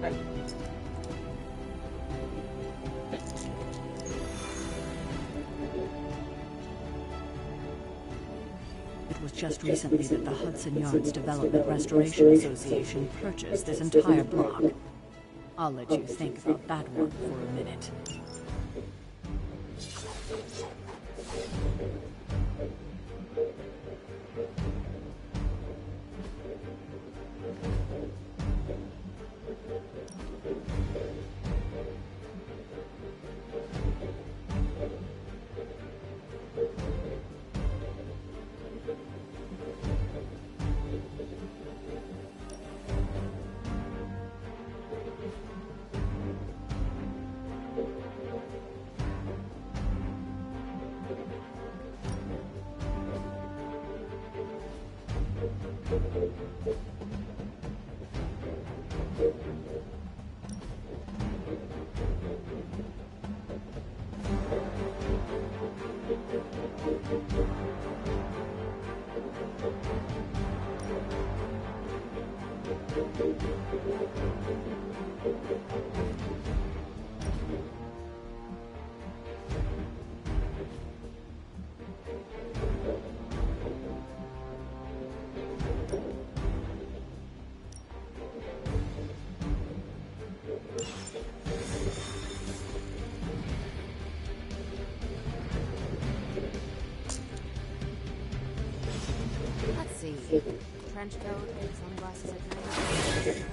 It was just recently that the Hudson Yards Development Restoration Association purchased this entire block. I'll let you think about that one for a minute. Trench coat, sunglasses at night.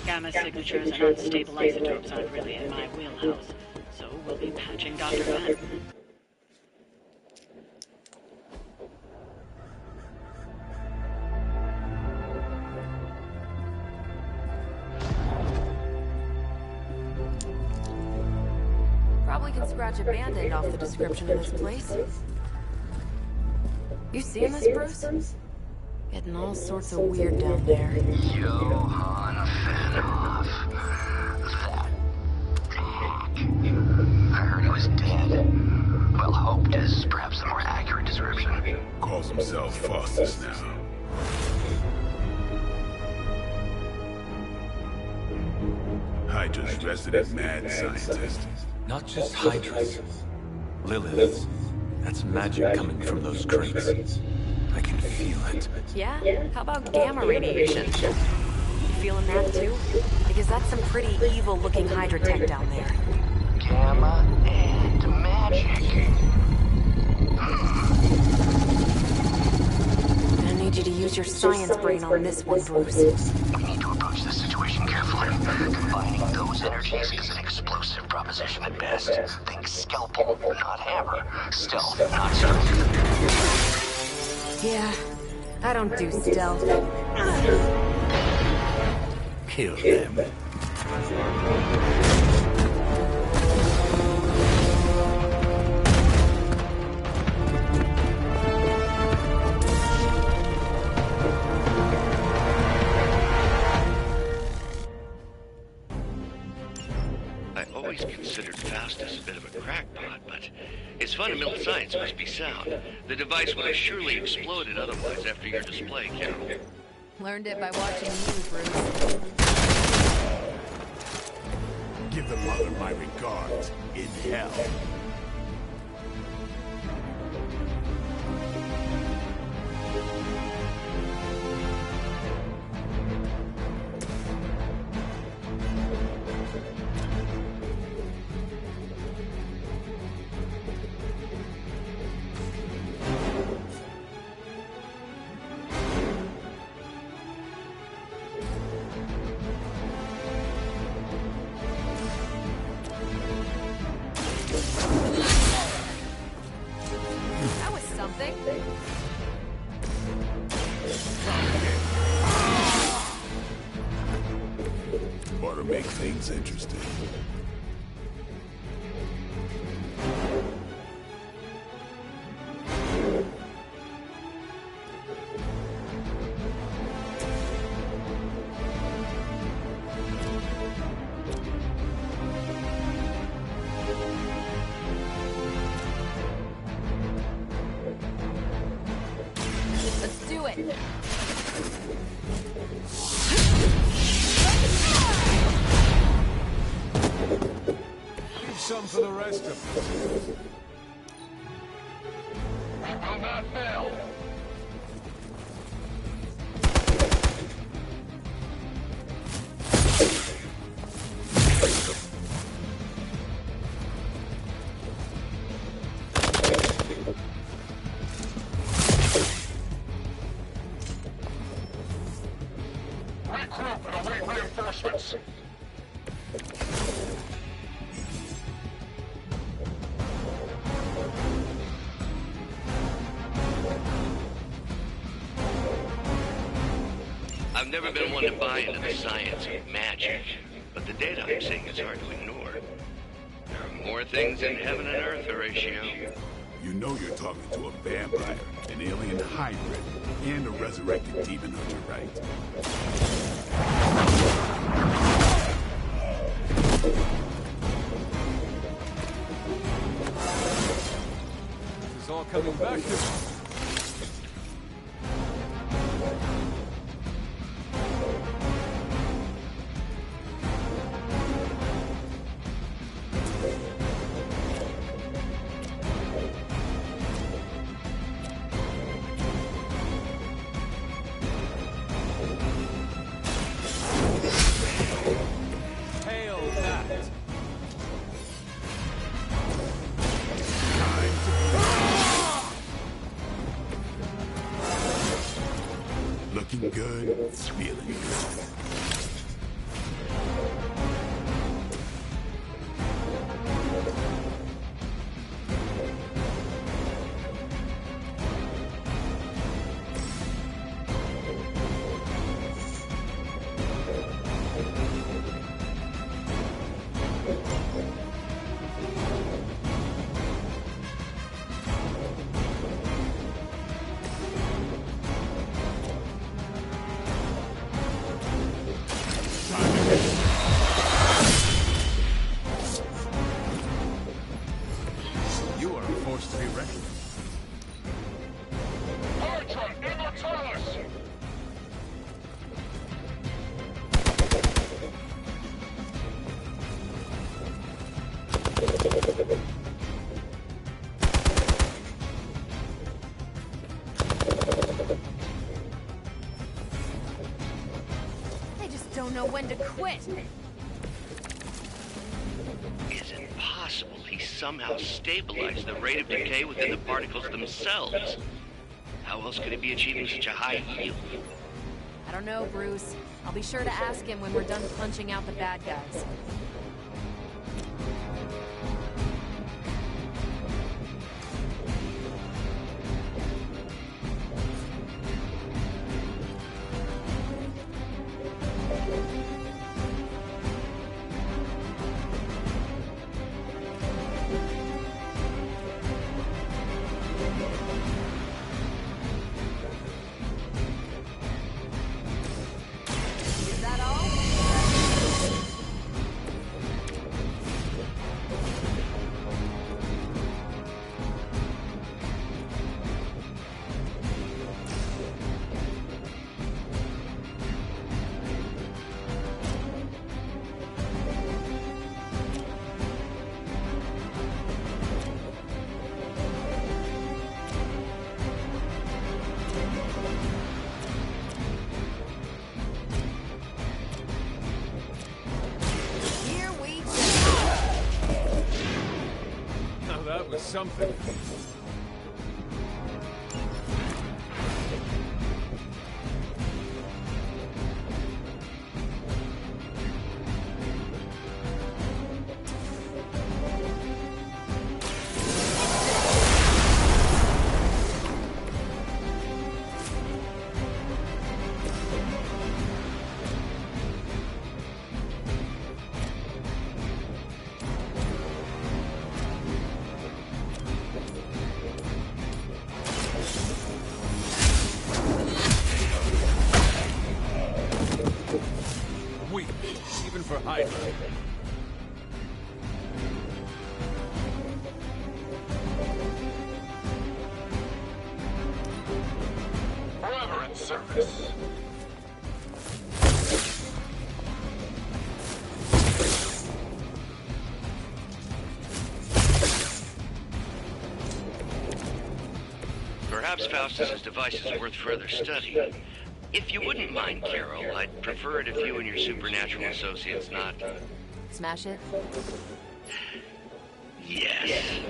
Gamma signatures and unstable isotopes aren't really in my wheelhouse, so we'll be patching Dr. Van. Probably can scratch a band-aid off the description of this place. You seeing this, Bruce? Getting all sorts of weird down there. Johann Fanoff. That hack. I heard he was dead. Well, hoped is perhaps a more accurate description. Calls himself Faustus now. Hydra's resident mad scientist. Not just Hydras. Lilith. That's magic coming from those crates. I can feel it. Yeah? How about gamma radiation? You feeling that too? Because that's some pretty evil-looking Hydra tech down there. Gamma and magic. I need you to use your science brain on this one, Bruce. We need to approach this situation carefully. Combining those energies is an explosive proposition at best. Think scalpel, not hammer. Stealth, not strength. Yeah, I don't do stealth. Kill them. I always considered Faustus a bit of a crackpot, but his fundamental science must be sound. The device would have surely exploded otherwise after your display, Carol. Learned it by watching you, Bruce. Give the mother my regards in hell. That was something. Ought to make things interesting. Let's do quit. Leave some for the rest of us. We will not fail. Regroup and await reinforcements. I've never been one to buy into the science of magic, but the data I'm seeing is hard to ignore. There are more things in heaven and earth, Horatio. You know you're talking to a vampire, an alien hybrid, and a resurrected demon hunter, right? It's all coming back to me. Looking good, feeling good. You are a force to be reckoned with. Hydra Immortalis! They just don't know when to quit. Is it possible he somehow stabilized the rate of decay within the particles themselves? How else could he be achieving such a high yield? I don't know, Bruce. I'll be sure to ask him when we're done punching out the bad guys. Is that all? Here we go. Now that was something. Weak, even for Hydra. However, service. Perhaps Faustus's device is worth further study. If you wouldn't mind, Carol, I'd prefer it if you and your supernatural associates not... Smash it? Yes.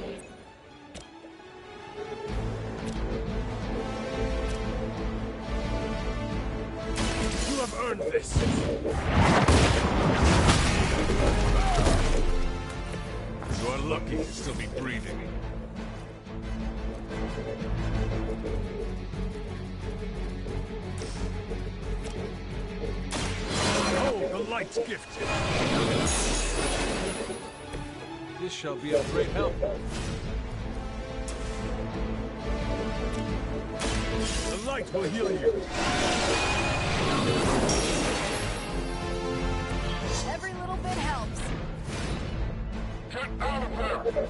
You have earned this. You are lucky to still be breathing. Oh, the light's gifted. This shall be of great help. The light will heal you. Every little bit helps. Get out of there!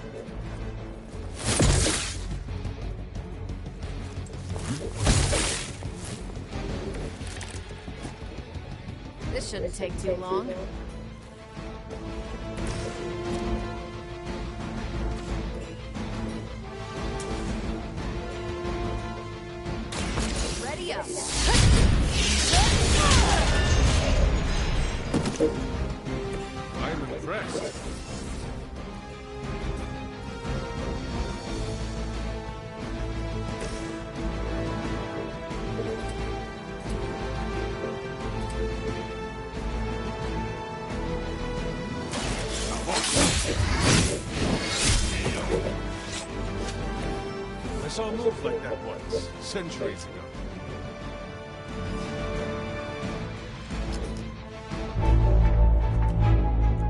This shouldn't take too long. Ready up. I am impressed. I saw a move like that once, centuries ago.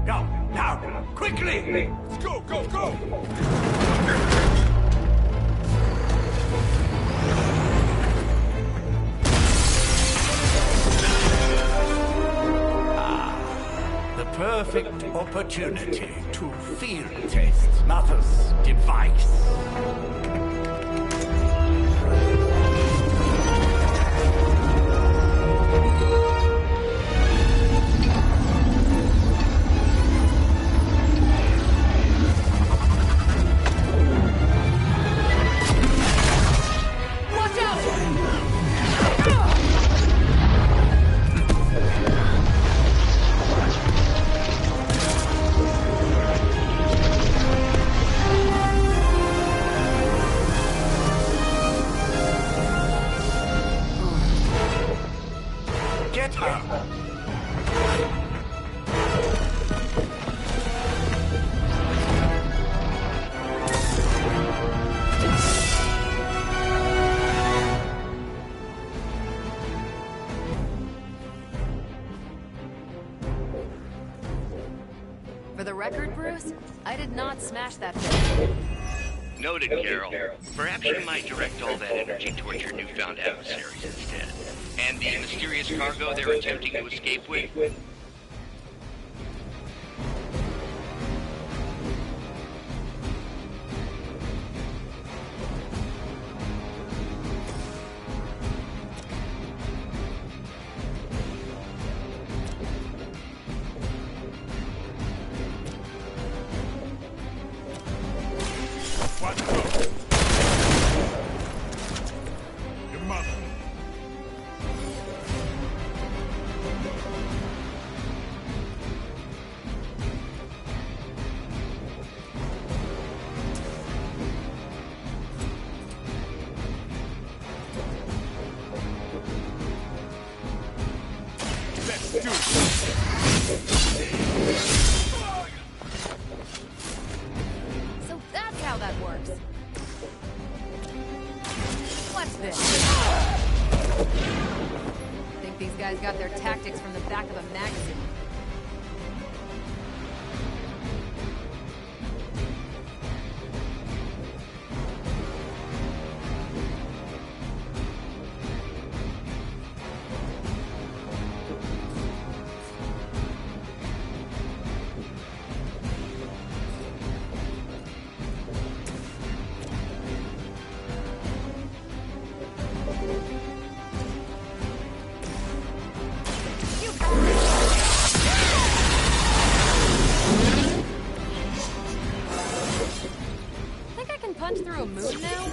Go, now, quickly! Let's go, go, go! The perfect opportunity to field test Mother's device. Get her! For the record, Bruce, I did not smash that thing. Noted, Carol. Perhaps you might direct all that energy towards your newfound adversaries instead. And the mysterious cargo they're attempting to escape with? Watch out! Your mother. Let's do So that's how that works. What's this? Think these guys got their tactics from the back of a magazine. punch through a moon now?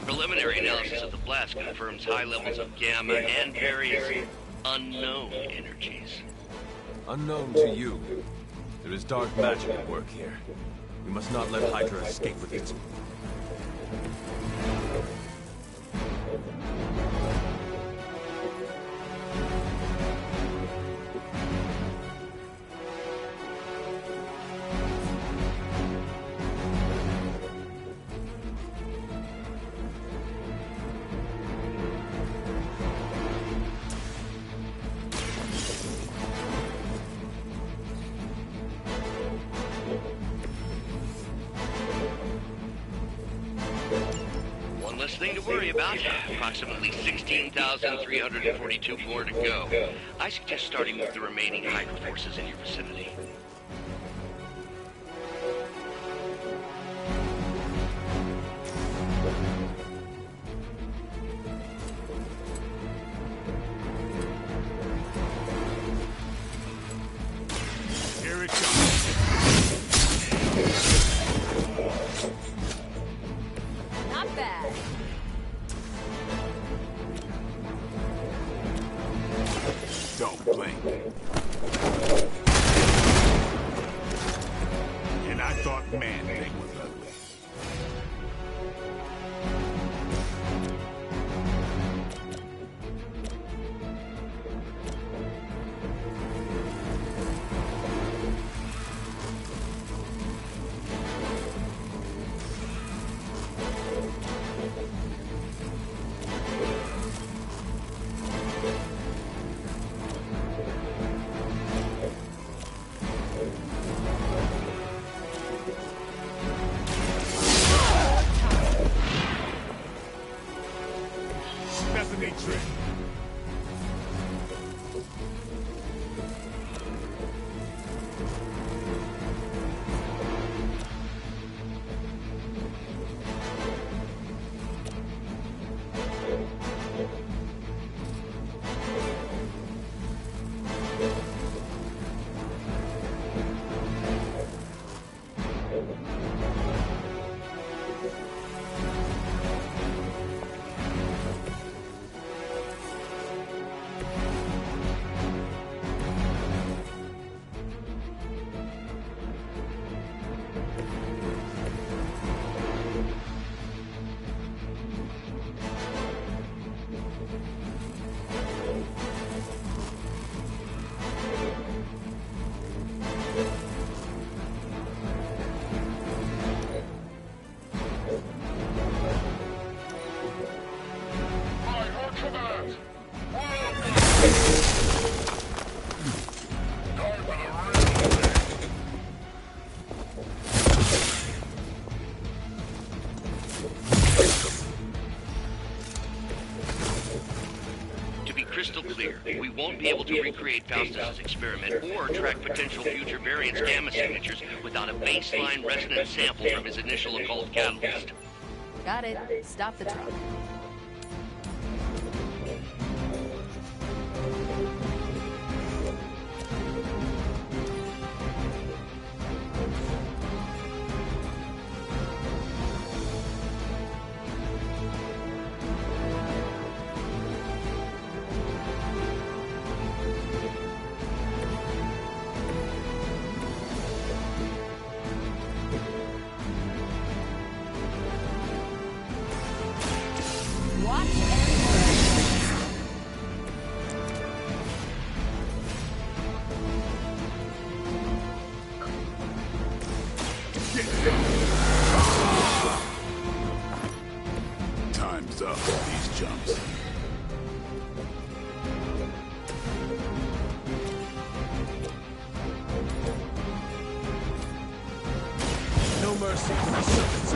Preliminary analysis of the blast confirms high levels of gamma and various unknown energies. Unknown to you. There is dark magic at work here. We must not let Hydra escape with it. Thing to worry about. Approximately 16,342 more to go. I suggest starting with the remaining Hydra forces in your vicinity. Here it comes. Not bad. Don't blink. And I thought Man-Thing was ugly. That's a neat trick. Crystal clear. We won't be able to recreate Faustus's experiment or track potential future variants' gamma signatures without a baseline resonance sample from his initial occult catalyst. Got it. Stop the truck. Time's up with these jumps. No mercy for the servants.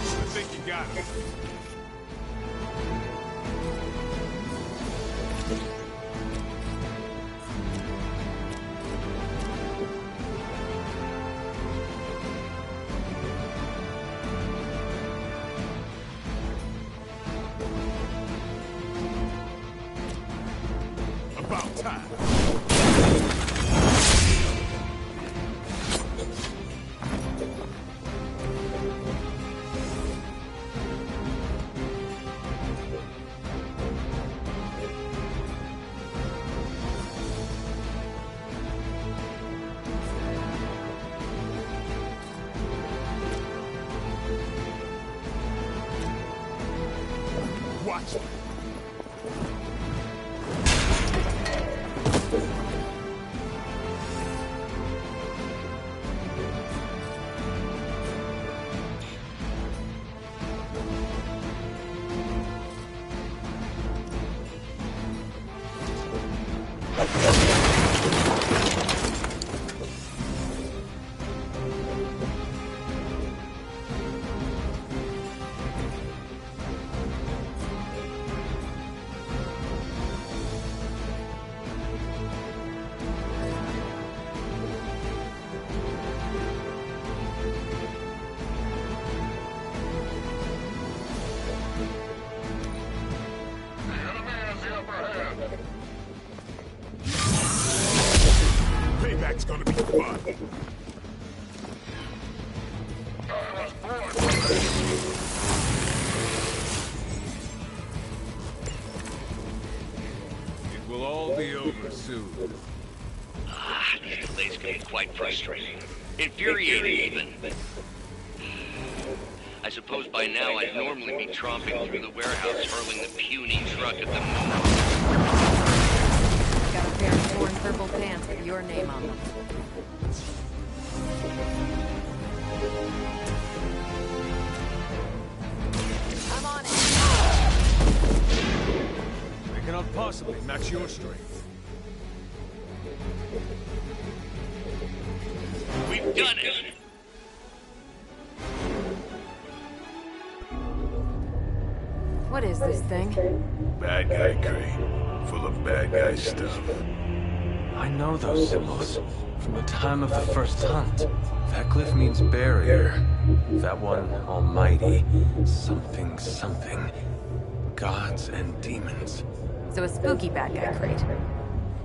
I think you got him. About time. Watch me. Payback's gonna be fun. It will all be over soon. These delays can be quite frustrating. Infuriating, even. I suppose by now I'd normally be tromping through the warehouse hurling the puny truck at the moon. Got a pair of torn purple pants with your name on them. I'm on it. I cannot possibly match your strength. We've done it! What is this thing? Bad guy crate, full of bad guy stuff. I know those symbols from the time of the first hunt. That glyph means barrier. That one, almighty. Something, something. Gods and demons. So a spooky bad guy crate.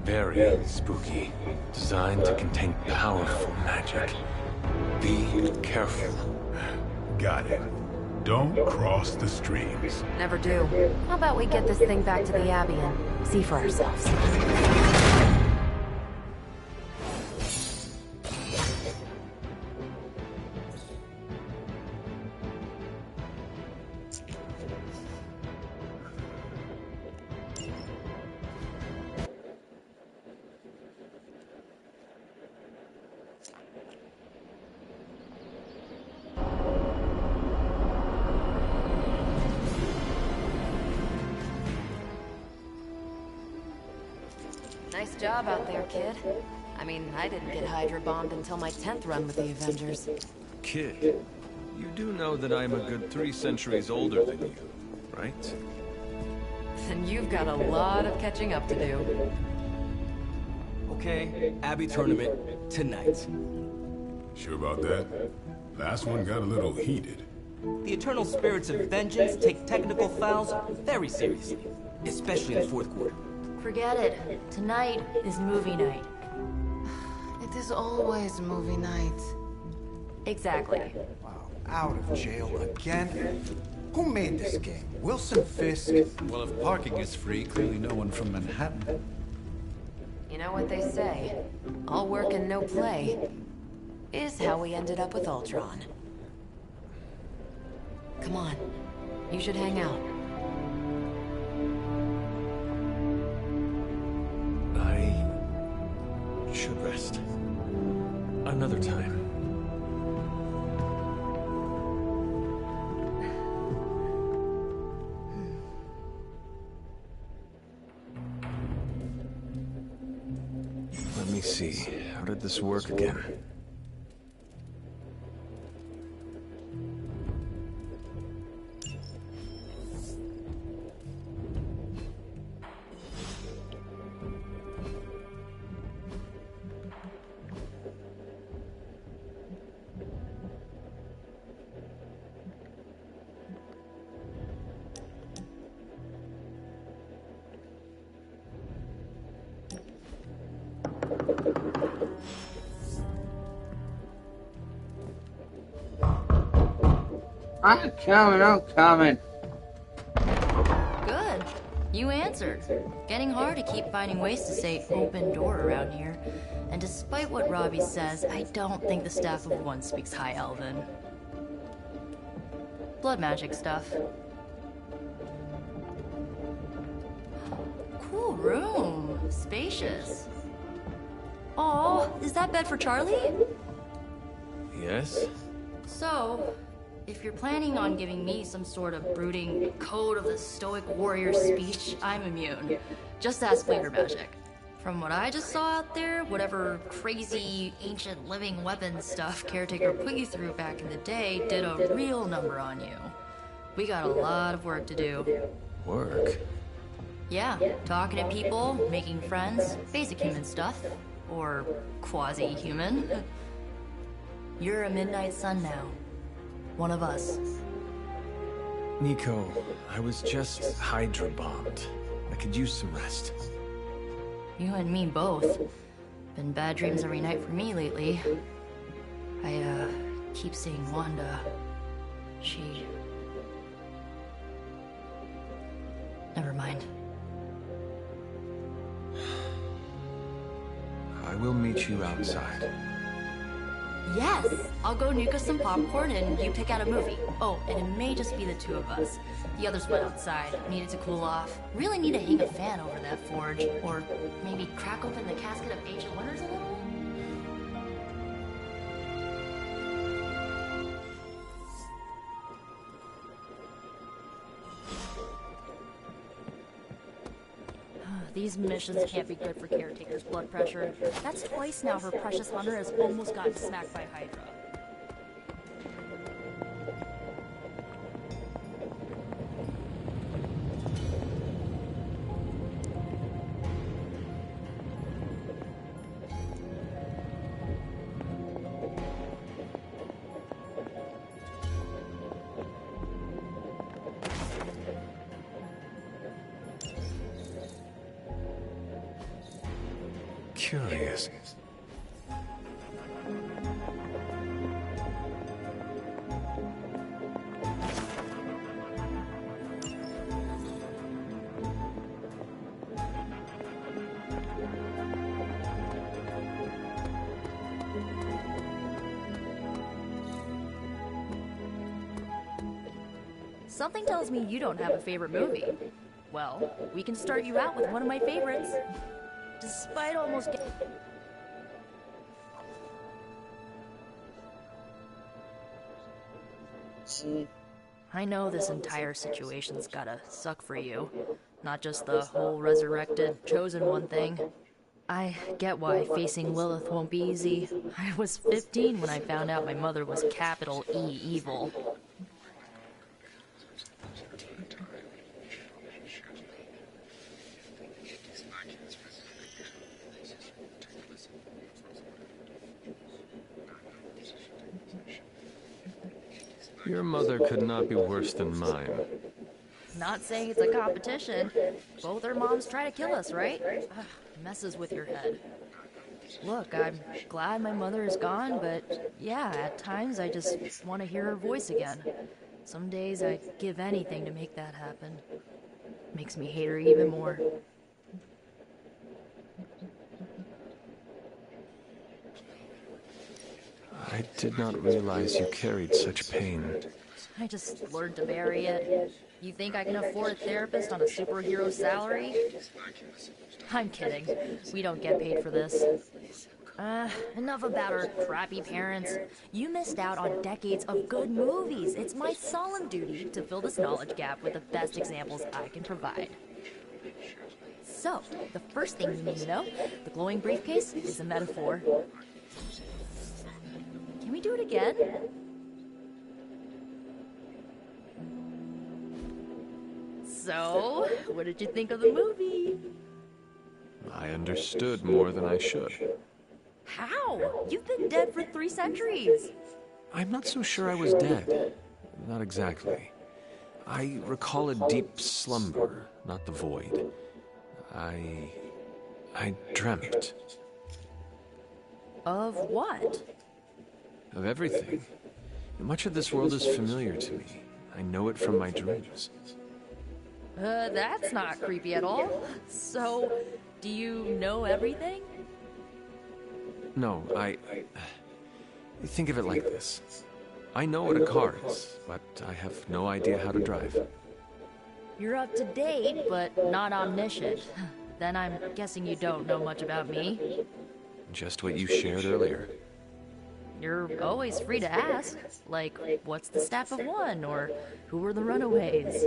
Very spooky. Designed to contain powerful magic. Be careful. Got it. Don't cross the streams. Never do. How about we get this thing back to the Abbey and see for ourselves? Nice job out there, kid. I mean, I didn't get Hydra bombed until my 10th run with the Avengers. Kid, you do know that I'm a good 3 centuries older than you, right? Then you've got a lot of catching up to do. Okay, Abbey tournament tonight. Sure about that? Last one got a little heated. The Eternal Spirits of Vengeance take technical fouls very seriously, especially in the fourth quarter. Forget it. Tonight is movie night. It is always movie night. Exactly. Wow, out of jail again? Who made this game? Wilson Fisk? Well, if parking is free, clearly no one from Manhattan. You know what they say? All work and no play is how we ended up with Ultron. Come on. You should hang out. should rest. Another time. Let me see. How did this work again? I'm coming. Good. You answered. Getting hard to keep finding ways to say open door around here. And despite what Robbie says, I don't think the staff of one speaks High Elven. Blood magic stuff. Cool room. Spacious. Aw, is that bed for Charlie? Yes? So, if you're planning on giving me some sort of brooding code of the stoic warrior speech, I'm immune. Just ask flavor magic. From what I just saw out there, whatever crazy ancient living weapon stuff Caretaker put you through back in the day did a real number on you. We got a lot of work to do. Work? Yeah, talking to people, making friends, basic human stuff. Or quasi-human. You're a Midnight Sun now. One of us. Nico, I was just Hydra bombed. I could use some rest. You and me both. Been bad dreams every night for me lately. I, keep seeing Wanda. She... Never mind. I will meet you outside. Yes! I'll go nuke us some popcorn and you pick out a movie. Oh, and it may just be the two of us. The others went outside, needed to cool off. Really need to hang a fan over that forge. Or maybe crack open the casket of ancient wonders a little? These missions can't be good for Caretaker's blood pressure. That's twice now her precious hunter has almost gotten smacked by Hydra. Curious. Something tells me you don't have a favorite movie. Well, we can start you out with one of my favorites. Despite almost I know this entire situation's gotta suck for you. Not just the whole resurrected, chosen one thing. I get why facing Lilith won't be easy. I was 15 when I found out my mother was capital E evil. Your mother could not be worse than mine. Not saying it's a competition. Both our moms try to kill us, right? Ugh, messes with your head. Look, I'm glad my mother is gone, but yeah, at times I just want to hear her voice again. Some days I'd give anything to make that happen. Makes me hate her even more. I did not realize you carried such pain. I just learned to bury it. You think I can afford a therapist on a superhero salary? I'm kidding. We don't get paid for this. Enough about our crappy parents. You missed out on decades of good movies. It's my solemn duty to fill this knowledge gap with the best examples I can provide. So, the first thing you need to know, the glowing briefcase is a metaphor. Can we do it again? So, what did you think of the movie? I understood more than I should. How? You've been dead for 3 centuries. I'm not so sure I was dead. Not exactly. I recall a deep slumber, not the void. I dreamt. Of what? Of everything. Much of this world is familiar to me. I know it from my dreams. That's not creepy at all. So, do you know everything? No, think of it like this. I know what a car is, but I have no idea how to drive. You're up to date, but not omniscient. Then I'm guessing you don't know much about me. Just what you shared earlier. You're always free to ask. Like, what's the Staff of One? Or who were the Runaways?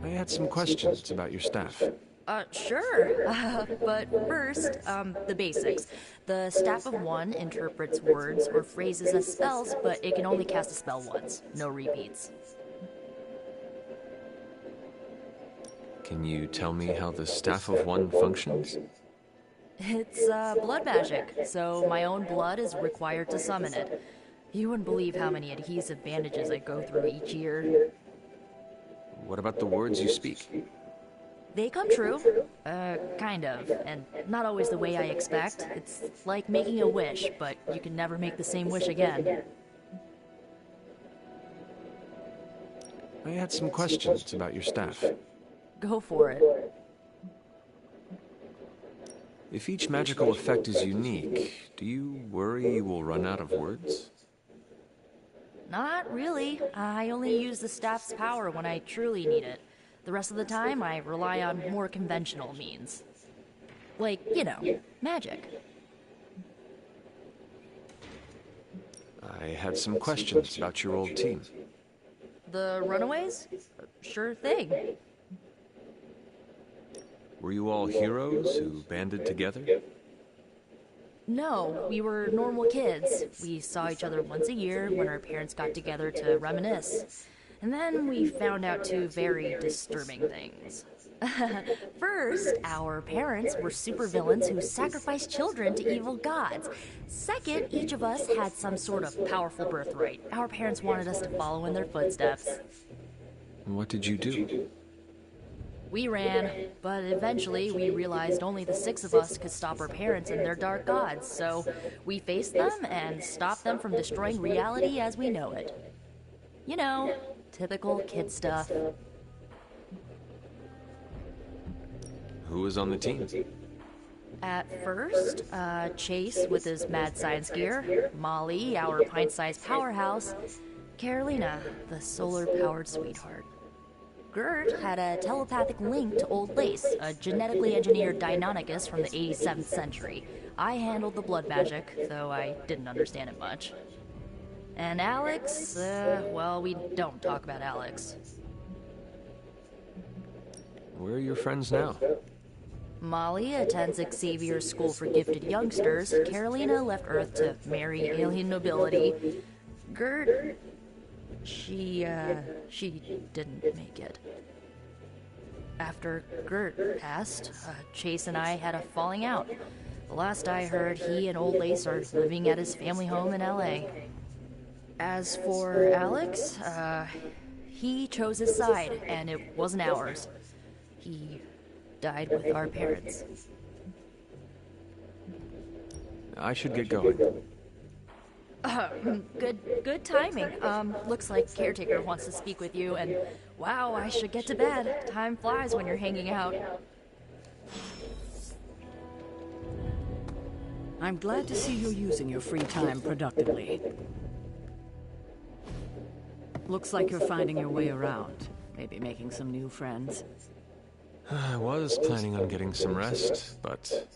I had some questions about your staff. Sure. But first, the basics. The Staff of One interprets words or phrases as spells, but it can only cast a spell once. No repeats. Can you tell me how the Staff of One functions? It's, blood magic, so my own blood is required to summon it. You wouldn't believe how many adhesive bandages I go through each year. What about the words you speak? They come true. Kind of. And not always the way I expect. It's like making a wish, but you can never make the same wish again. I had some questions about your staff. Go for it. If each magical effect is unique, do you worry you will run out of words? Not really. I only use the staff's power when I truly need it. The rest of the time, I rely on more conventional means. Like, you know, magic. I had some questions about your old team. The Runaways? Sure thing. Were you all heroes who banded together? No, we were normal kids. We saw each other once a year when our parents got together to reminisce. And then we found out 2 very disturbing things. First, our parents were supervillains who sacrificed children to evil gods. Second, each of us had some sort of powerful birthright. Our parents wanted us to follow in their footsteps. What did you do? We ran, but eventually we realized only the 6 of us could stop our parents and their dark gods, so we faced them and stopped them from destroying reality as we know it. You know, typical kid stuff. Who was on the team? At first, Chase with his mad science gear, Molly, our pint-sized powerhouse, Carolina, the solar-powered sweetheart. Gert had a telepathic link to Old Lace, a genetically engineered Deinonychus from the 87th century. I handled the blood magic, though I didn't understand it much. And Alex, well, we don't talk about Alex. Where are your friends now? Molly attends Xavier's School for Gifted Youngsters. Carolina left Earth to marry alien nobility. Gert, she didn't make it. After Gert passed, Chase and I had a falling out. The last I heard, he and Old Lace are living at his family home in LA. As for Alex, he chose his side, and it wasn't ours. He died with our parents. I should get going. Good timing. Looks like Caretaker wants to speak with you, and wow, I should get to bed. Time flies when you're hanging out. I'm glad to see you're using your free time productively. Looks like you're finding your way around. Maybe making some new friends. I was planning on getting some rest, but...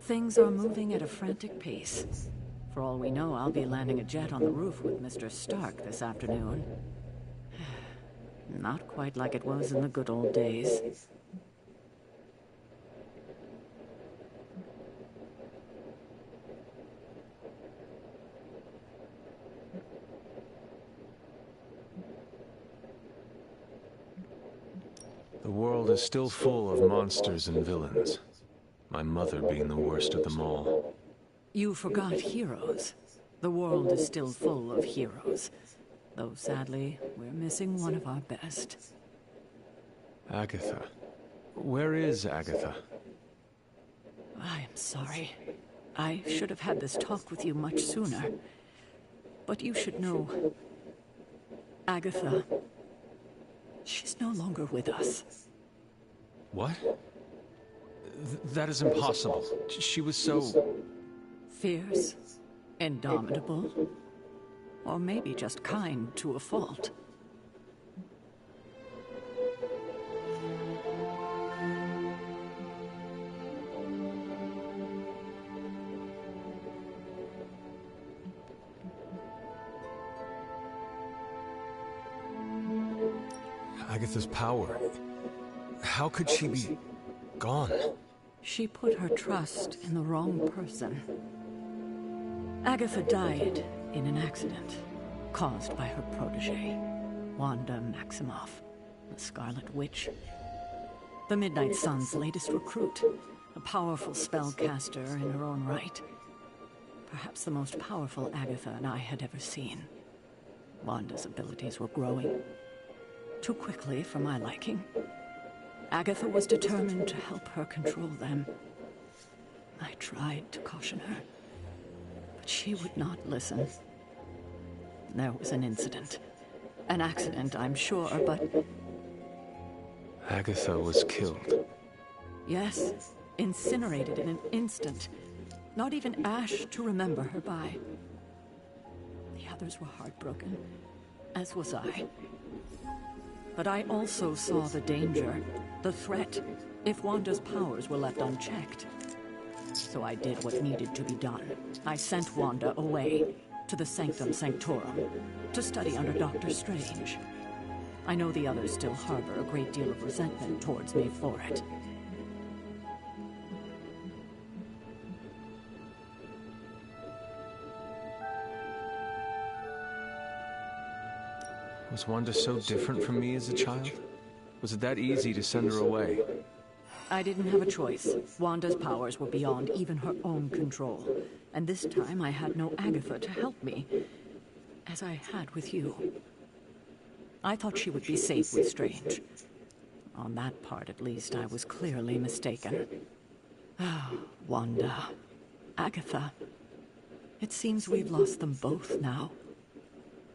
Things are moving at a frantic pace. For all we know, I'll be landing a jet on the roof with Mr. Stark this afternoon. Not quite like it was in the good old days. The world is still full of monsters and villains. My mother being the worst of them all. You forgot heroes. The world is still full of heroes. Though sadly, we're missing one of our best. Agatha. Where is Agatha? I am sorry. I should have had this talk with you much sooner. But you should know... Agatha... She's no longer with us. What? That is impossible. She was so... Fierce, indomitable, or maybe just kind to a fault. Agatha's power. How could she be gone? She put her trust in the wrong person. Agatha died in an accident caused by her protege, Wanda Maximoff, the Scarlet Witch. The Midnight Sun's latest recruit, a powerful spellcaster in her own right. Perhaps the most powerful Agatha and I had ever seen. Wanda's abilities were growing. Too quickly for my liking. Agatha was determined to help her control them. I tried to caution her, but she would not listen. There was an incident. An accident, I'm sure, but... Agatha was killed. Yes, incinerated in an instant. Not even ash to remember her by. The others were heartbroken, as was I. But I also saw the danger, the threat, if Wanda's powers were left unchecked. So I did what needed to be done. I sent Wanda away, to the Sanctum Sanctorum, to study under Doctor Strange. I know the others still harbor a great deal of resentment towards me for it. Was Wanda so different from me as a child? Was it that easy to send her away? I didn't have a choice. Wanda's powers were beyond even her own control. And this time I had no Agatha to help me, as I had with you. I thought she would be safe with Strange. On that part, at least, I was clearly mistaken. Ah, Wanda. Agatha. It seems we've lost them both now.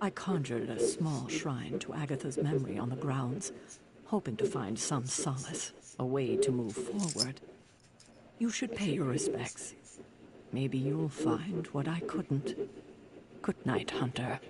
I conjured a small shrine to Agatha's memory on the grounds, hoping to find some solace, a way to move forward. You should pay your respects. Maybe you'll find what I couldn't. Good night, Hunter.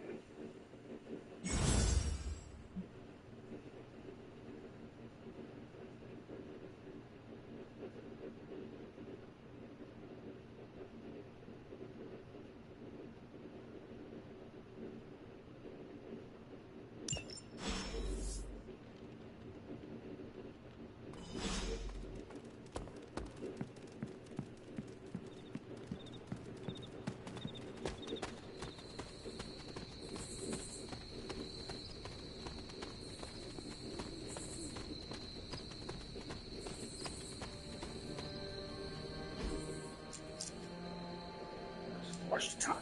Watch the time.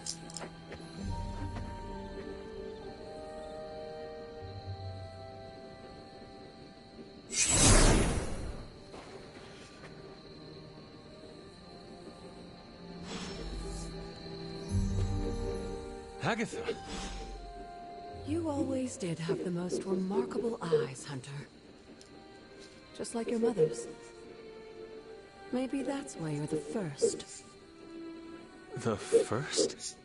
Agatha! You always did have the most remarkable eyes, Hunter. Just like your mother's. Maybe that's why you're the first. The first?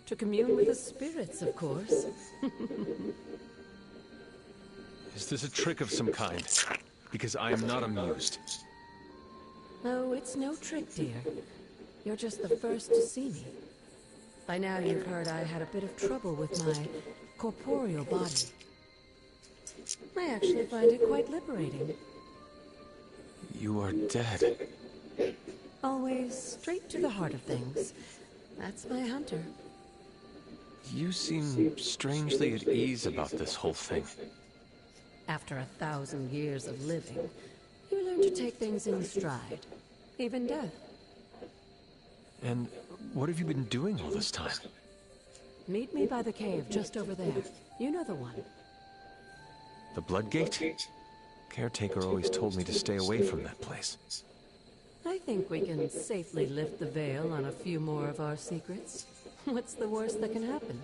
To commune with the spirits, of course. Is this a trick of some kind? Because I am not amused. Oh, it's no trick, dear. You're just the first to see me. By now you've heard I had a bit of trouble with my corporeal body. I actually find it quite liberating. You are dead. Always straight to the heart of things. That's my hunter. You seem strangely at ease about this whole thing. After 1,000 years of living, you learn to take things in stride. Even death. And what have you been doing all this time? Meet me by the cave just over there. You know the one. The Bloodgate? Caretaker always told me to stay away from that place. I think we can safely lift the veil on a few more of our secrets. What's the worst that can happen?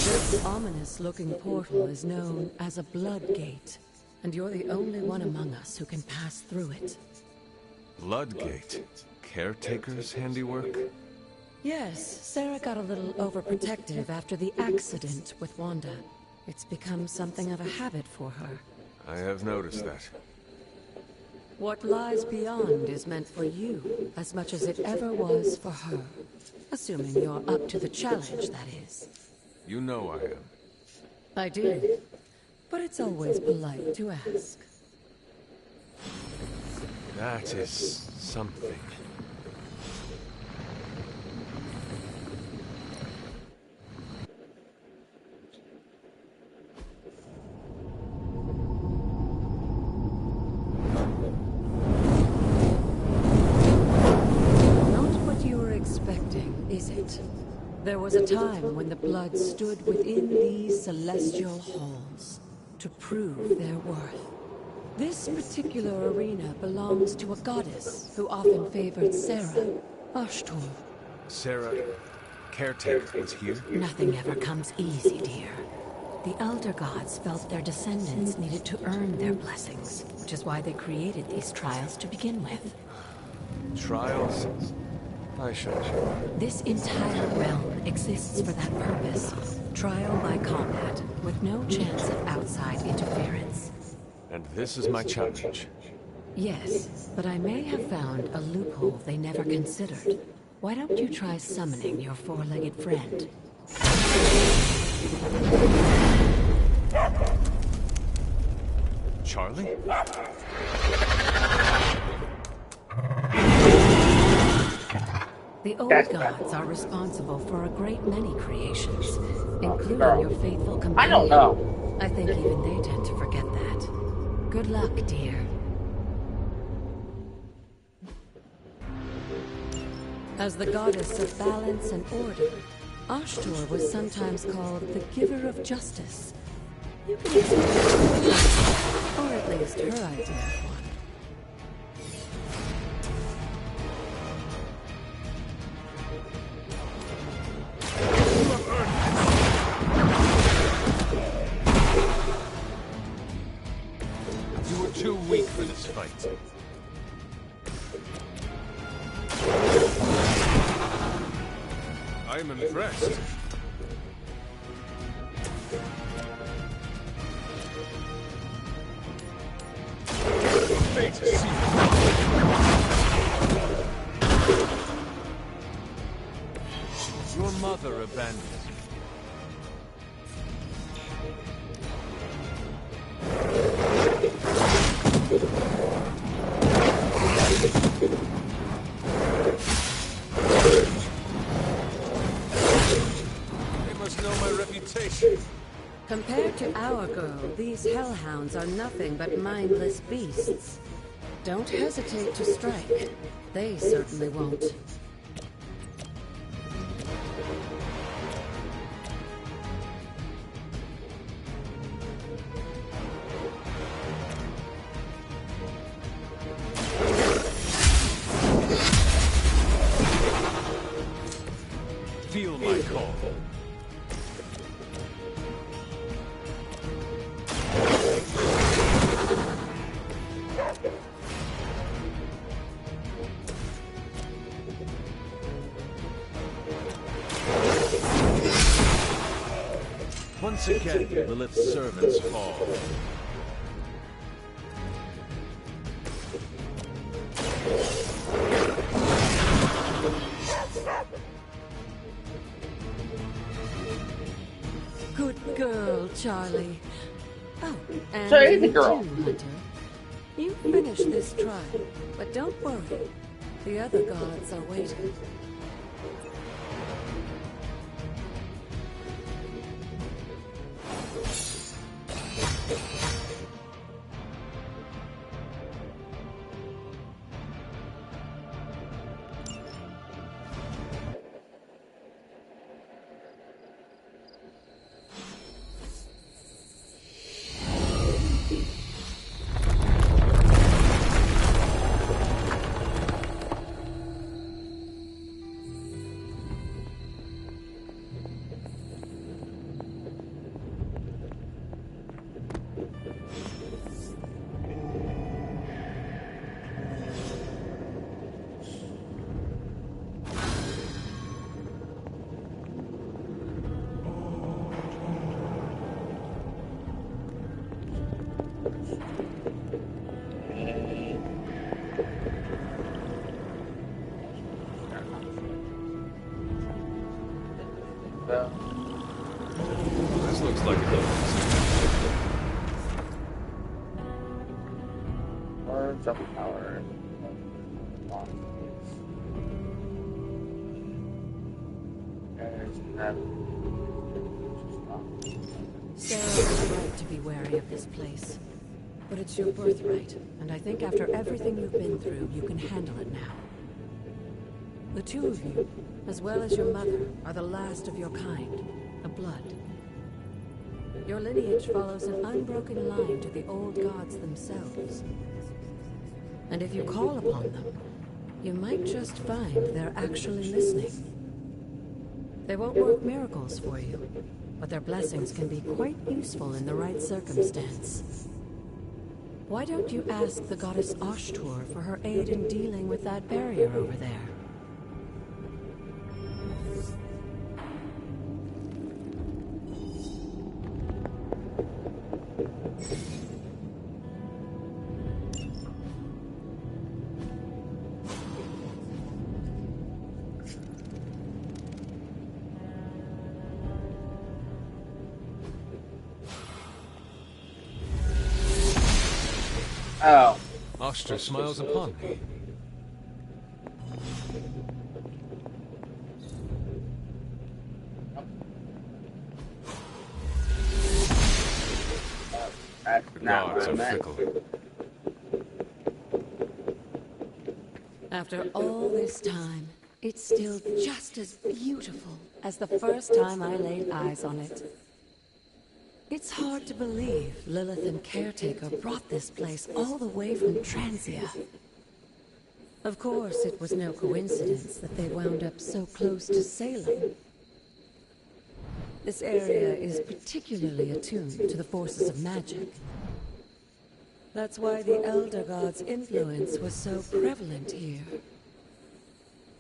This ominous-looking portal is known as a Bloodgate, and you're the only one among us who can pass through it. Bloodgate? Caretaker's handiwork? Yes, Sarah got a little overprotective after the accident with Wanda. It's become something of a habit for her. I have noticed that. What lies beyond is meant for you as much as it ever was for her. Assuming you're up to the challenge, that is. You know I am. I do. But it's always polite to ask. That is something. Not what you were expecting, is it? There was a time when the blood stood within these celestial halls to prove their worth. This particular arena belongs to a goddess who often favored Sarah, Ashtor. Sarah, Caretaker was here? Nothing ever comes easy, dear. The Elder Gods felt their descendants needed to earn their blessings, which is why they created these trials to begin with. Trials? I shall. This entire realm exists for that purpose. Trial by combat, with no chance of outside interference. And this is my challenge. Yes, but I may have found a loophole they never considered. Why don't you try summoning your four-legged friend? Charlie? The old gods are responsible for a great many creations, including your faithful companion. I don't know. I think even they tend to forget that. Good luck, dear. As the goddess of balance and order, Ashtor was sometimes called the giver of justice. You can expect or at least her idea of one. You were too weak for this fight. I am impressed. Fate has seen you. Your mother abandoned you. They must know my reputation. Compared to our girl, these hellhounds are nothing but mindless beasts. Don't hesitate to strike. They certainly won't. Once again, Lilith's servants fall. Good girl, Charlie. Oh, and Sorry, the you girl. too, Hunter. You finished this trial, but don't worry. The other gods are waiting. This looks like a Words of power. Sarah's right to be wary of this place. But it's your birthright, and I think after everything you've been through, you can handle it now. The two of you, as well as your mother, are the last of your kind, the Blood. Your lineage follows an unbroken line to the old gods themselves. And if you call upon them, you might just find they're actually listening. They won't work miracles for you, but their blessings can be quite useful in the right circumstance. Why don't you ask the goddess Ashtur for her aid in dealing with that barrier over there? Oh. Ashtur smiles upon me. That's The not gods what I are meant. fickle. After all this time, it's still just as beautiful as the first time I laid eyes on it. It's hard to believe Lilith and Caretaker brought this place all the way from Transia. Of course, it was no coincidence that they wound up so close to Salem. This area is particularly attuned to the forces of magic. That's why the Elder God's influence was so prevalent here.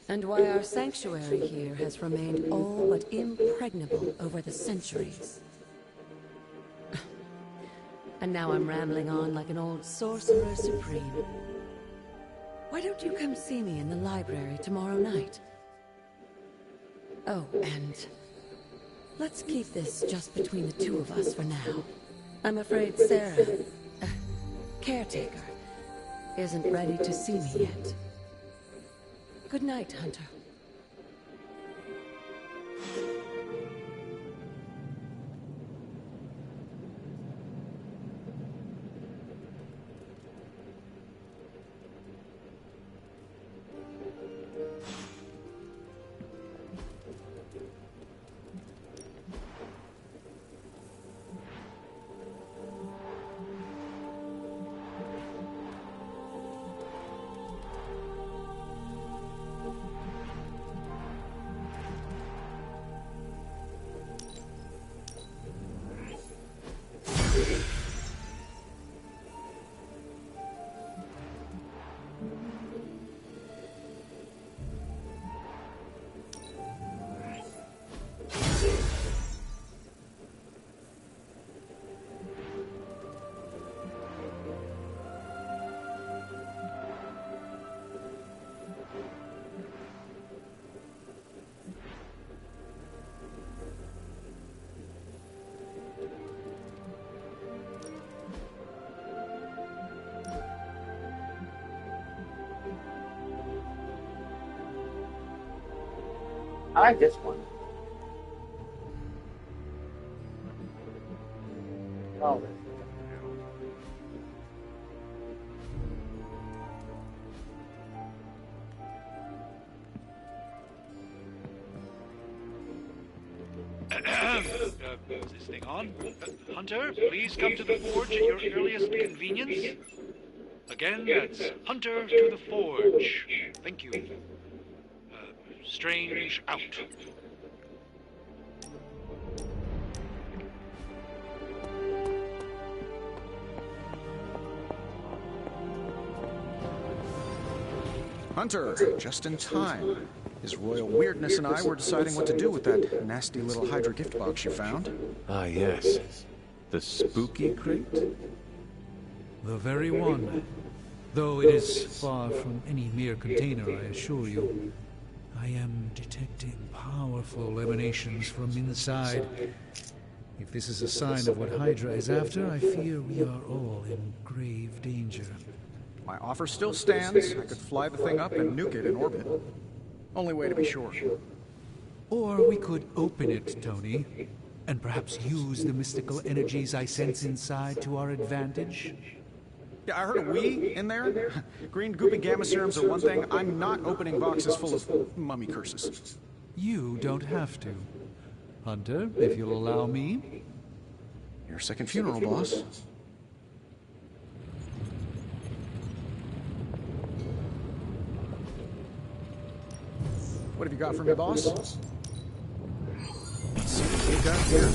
And why our sanctuary here has remained all but impregnable over the centuries. And now I'm rambling on like an old sorcerer supreme. Why don't you come see me in the library tomorrow night? Oh, and let's keep this just between the two of us for now. I'm afraid Sarah, Caretaker, isn't ready to see me yet. Good night, Hunter. I like this one. Oh. Is this thing on? Hunter, please come to the forge at your earliest convenience. Again, that's Hunter to the forge. Thank you. Strange out. Hunter, just in time. His royal weirdness and I were deciding what to do with that nasty little Hydra gift box you found. Ah, yes. The spooky crate? The very one. Though it is far from any mere container, I assure you. I am detecting powerful emanations from inside. If this is a sign of what Hydra is after, I fear we are all in grave danger. My offer still stands. I could fly the thing up and nuke it in orbit. Only way to be sure. Or we could open it, Tony, and perhaps use the mystical energies I sense inside to our advantage. Yeah, I heard a we in there. Green goopy gamma serums are one thing. I'm not opening boxes full of mummy curses. You don't have to. Hunter, if you'll allow me. Your second funeral, boss. What have you got for me, boss? Let's see what we got here.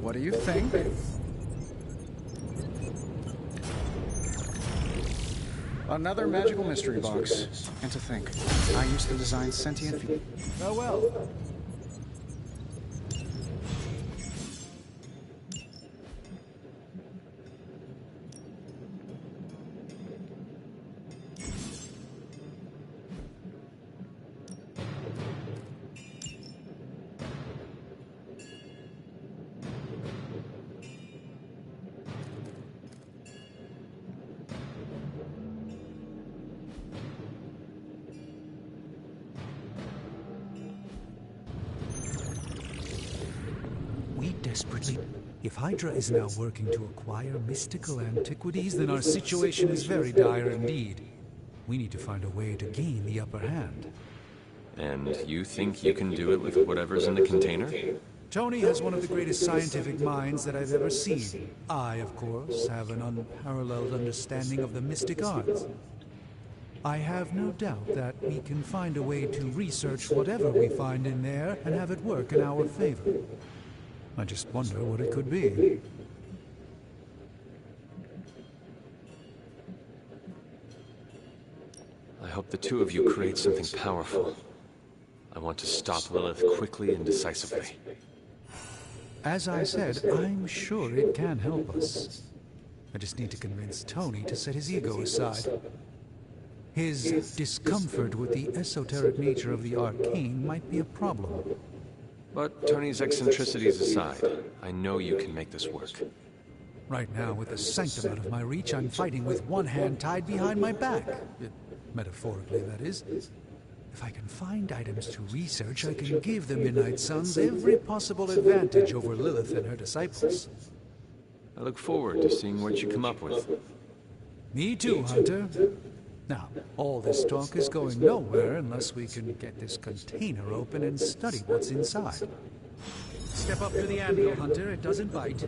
What do you think? Another magical mystery box. And to think, I used to design sentient people. Oh well. Desperately. If Hydra is now working to acquire mystical antiquities, then our situation is very dire indeed. We need to find a way to gain the upper hand. And you think you can do it with whatever's in the container? Tony has one of the greatest scientific minds that I've ever seen. I, of course, have an unparalleled understanding of the mystic arts. I have no doubt that we can find a way to research whatever we find in there and have it work in our favor. I just wonder what it could be. I hope the two of you create something powerful. I want to stop Lilith quickly and decisively. As I said, I'm sure it can help us. I just need to convince Tony to set his ego aside. His discomfort with the esoteric nature of the arcane might be a problem. But Tony's eccentricities aside, I know you can make this work. Right now, with the sanctum out of my reach, I'm fighting with one hand tied behind my back. Metaphorically, that is. If I can find items to research, I can give the Midnight Suns every possible advantage over Lilith and her disciples. I look forward to seeing what you come up with. Me too, Hunter. Now, all this talk is going nowhere unless we can get this container open and study what's inside. Step up to the anvil, Hunter. It doesn't bite.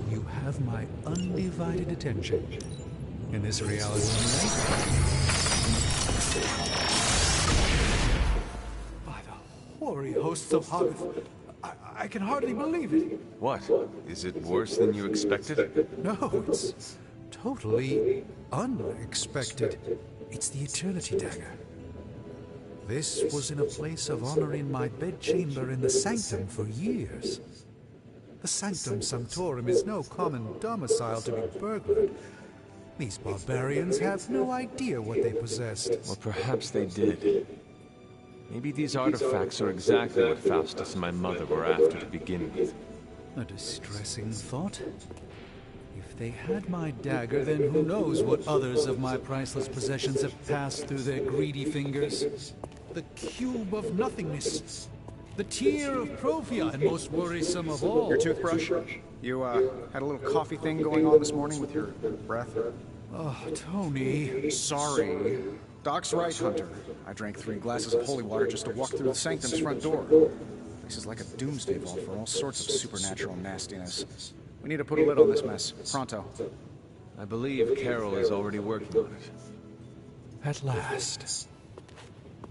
You have my undivided attention. In this reality, by the hoary hosts of Hoggith, I can hardly believe it. What? Is it worse than you expected? No, it's totally unexpected. It's the Eternity Dagger. This was in a place of honor in my bedchamber in the Sanctum for years. The Sanctum Sanctorum is no common domicile to be burglared. These barbarians have no idea what they possessed. Or perhaps they did. Maybe these artifacts are exactly what Faustus and my mother were after to begin with. A distressing thought. they had my dagger, then who knows what others of my priceless possessions have passed through their greedy fingers. The cube of nothingness. The tear of Profia, and most worrisome of all. Your toothbrush? You, had a little coffee thing going on this morning with your breath? Oh, Tony. Sorry. Doc's right, Hunter. I drank 3 glasses of holy water just to walk through the sanctum's front door. This is like a doomsday vault for all sorts of supernatural nastiness. We need to put a lid on this mess. Pronto. I believe Carol is already working on it. At last.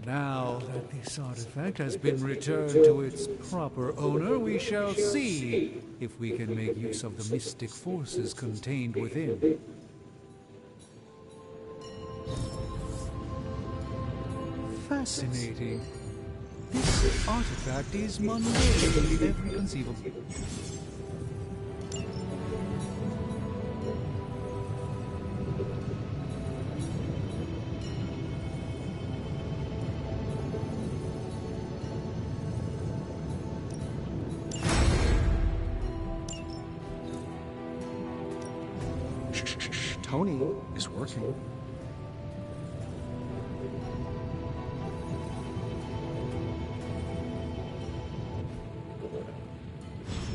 Now that this artifact has been returned to its proper owner, we shall see if we can make use of the mystic forces contained within. Fascinating. This artifact is mundane in every conceivable. Tony is working.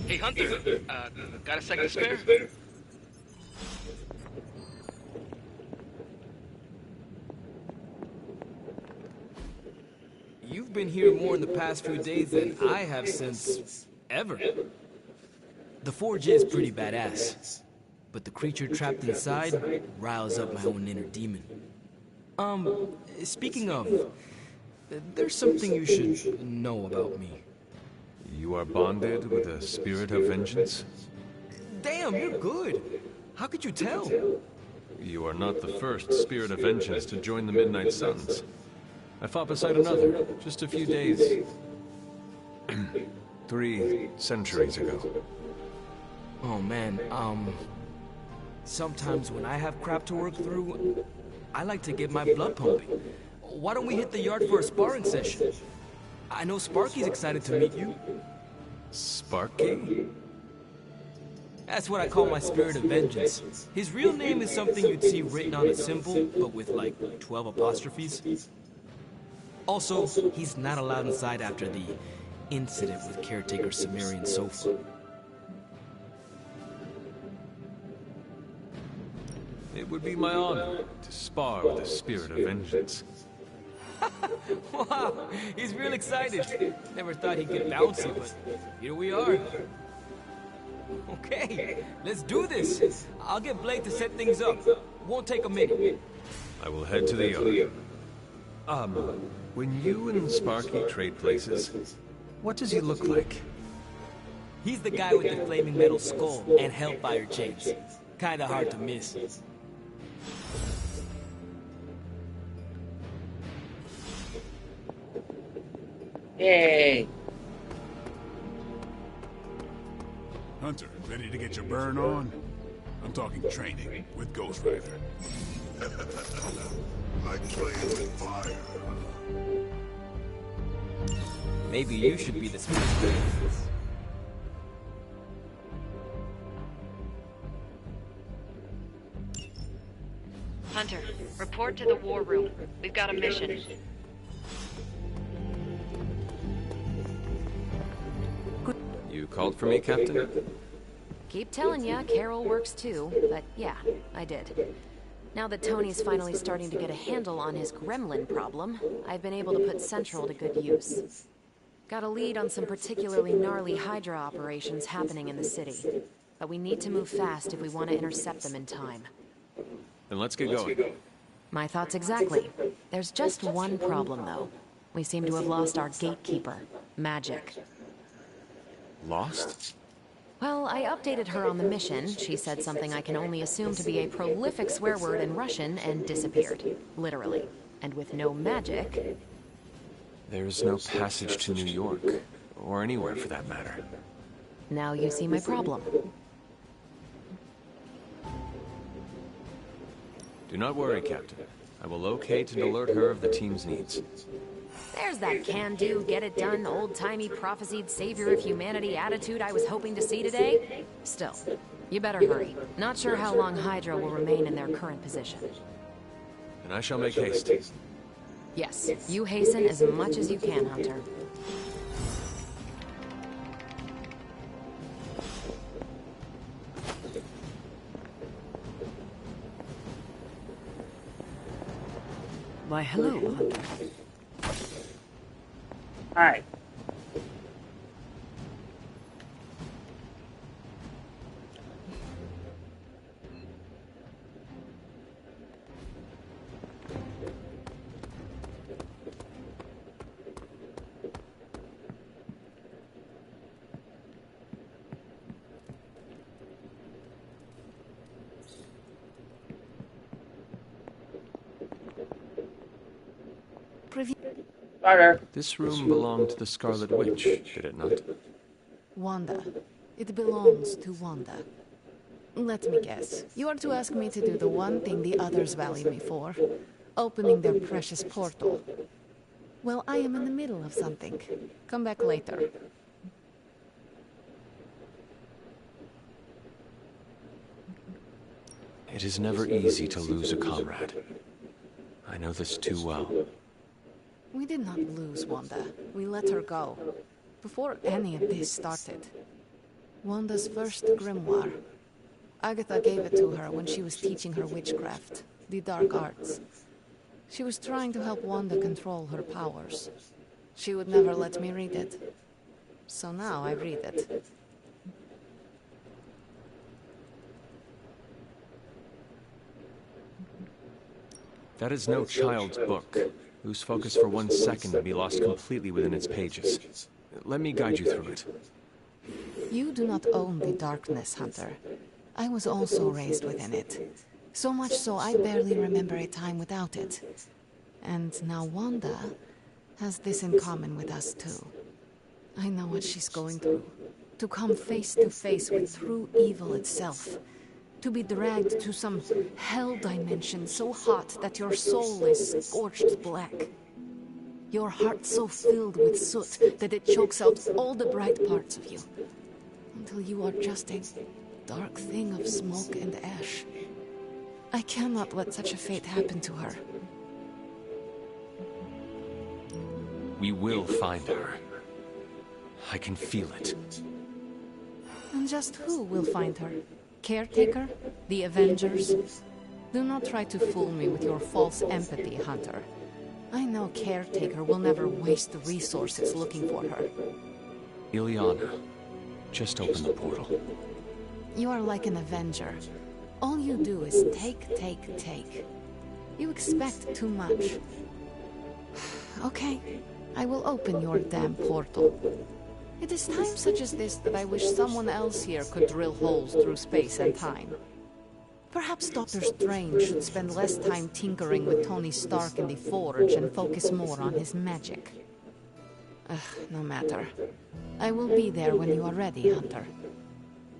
Hey, Hunter, got a second spare? You've been here more in the past few days than I have since... ever. The forge is pretty badass, but the creature trapped inside riles up my own inner demon. Speaking of, there's something you should know about me. You are bonded with a spirit of vengeance? Damn, you're good. How could you tell? You are not the first spirit of vengeance to join the Midnight Suns. I fought beside another, just a few days. 3 centuries ago. Oh man, sometimes when I have crap to work through, I like to get my blood pumping. Why don't we hit the yard for a sparring session? I know Sparky's excited to meet you. Sparky? That's what I call my spirit of vengeance. His real name is something you'd see written on a symbol, but with like 12 apostrophes. Also, he's not allowed inside after the incident with caretaker Sumerian Sofa. It would be my honor to spar with the spirit of vengeance. Wow, he's real excited. Never thought he'd get bouncy, but here we are. Okay, let's do this. I'll get Blake to set things up. Won't take a minute. I will head to the yard. When you and Sparky trade places, what does he look like? He's the guy with the flaming metal skull and hellfire chains. Kinda hard to miss. Yay! Hunter, ready to get your burn on? I'm talking training with Ghost Rider. I play with fire. Maybe you should be the spirit. Hunter, report to the war room. We've got a mission. You called for me, Captain? Keep telling ya, Carol works too, but yeah, I did. Now that Tony's finally starting to get a handle on his gremlin problem, I've been able to put Central to good use. Got a lead on some particularly gnarly Hydra operations happening in the city, but we need to move fast if we want to intercept them in time. Then let's get going. My thoughts exactly. There's just one problem, though. We seem to have lost our gatekeeper, Magic. Lost? Well, I updated her on the mission. She said something I can only assume to be a prolific swear word in Russian and disappeared. Literally. And with no magic... There's no passage to New York, or anywhere for that matter. Now you see my problem. Do not worry, Captain. I will locate and alert her of the team's needs. There's that can-do, get-it-done, old-timey, prophesied savior of humanity attitude I was hoping to see today. Still, You better hurry. Not sure how long Hydra will remain in their current position. And I shall make haste. Yes, you hasten as much as you can, Hunter. Why, hello, Hunter. Hi. This room belonged to the Scarlet Witch, did it not? Wanda. It belongs to Wanda. Let me guess. You are to ask me to do the one thing the others value me for. Opening their precious portal. Well, I am in the middle of something. Come back later. It is never easy to lose a comrade. I know this too well. We did not lose Wanda. We let her go. Before any of this started. Wanda's first grimoire. Agatha gave it to her when she was teaching her witchcraft, the dark arts. She was trying to help Wanda control her powers. She would never let me read it. So now I read it. That is no child's book, whose focus for 1 second may be lost completely within its pages. Let me guide you through it. You do not own the darkness, Hunter. I was also raised within it. So much so I barely remember a time without it. And now Wanda has this in common with us too. I know what she's going through. To come face to face with true evil itself. To be dragged to some hell dimension so hot that your soul is scorched black. Your heart so filled with soot that it chokes out all the bright parts of you. Until you are just a dark thing of smoke and ash. I cannot let such a fate happen to her. We will find her. I can feel it. And just who will find her? Caretaker? The Avengers? Do not try to fool me with your false empathy, Hunter. I know Caretaker will never waste resources looking for her. Illyana, just open the portal. You are like an Avenger. All you do is take, take, take. You expect too much. Okay, I will open your damn portal. It is times such as this that I wish someone else here could drill holes through space and time. Perhaps Dr. Strange should spend less time tinkering with Tony Stark in the Forge and focus more on his magic. No matter. I will be there when you are ready, Hunter.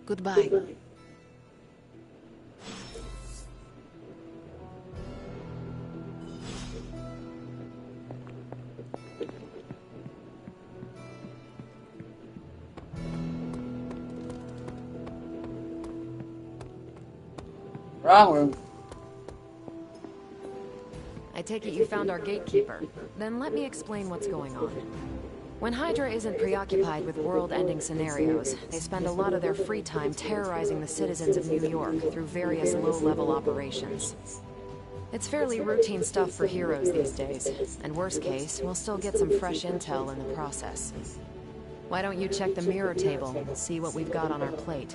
Goodbye. Wrong room. I take it you found our gatekeeper. Then let me explain what's going on. When Hydra isn't preoccupied with world-ending scenarios, they spend a lot of their free time terrorizing the citizens of New York through various low-level operations. It's fairly routine stuff for heroes these days, and worst case, we'll still get some fresh intel in the process. Why don't you check the mirror table and see what we've got on our plate?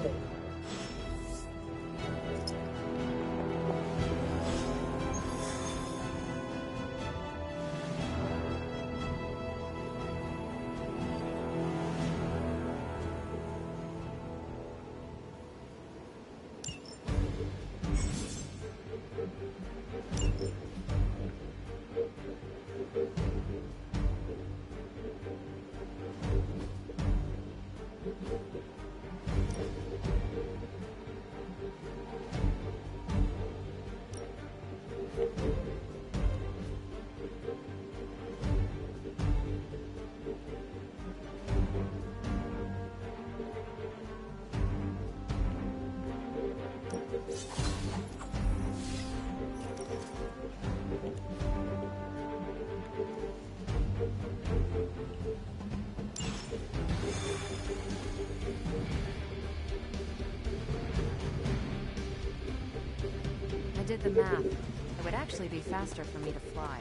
the math. It would actually be faster for me to fly.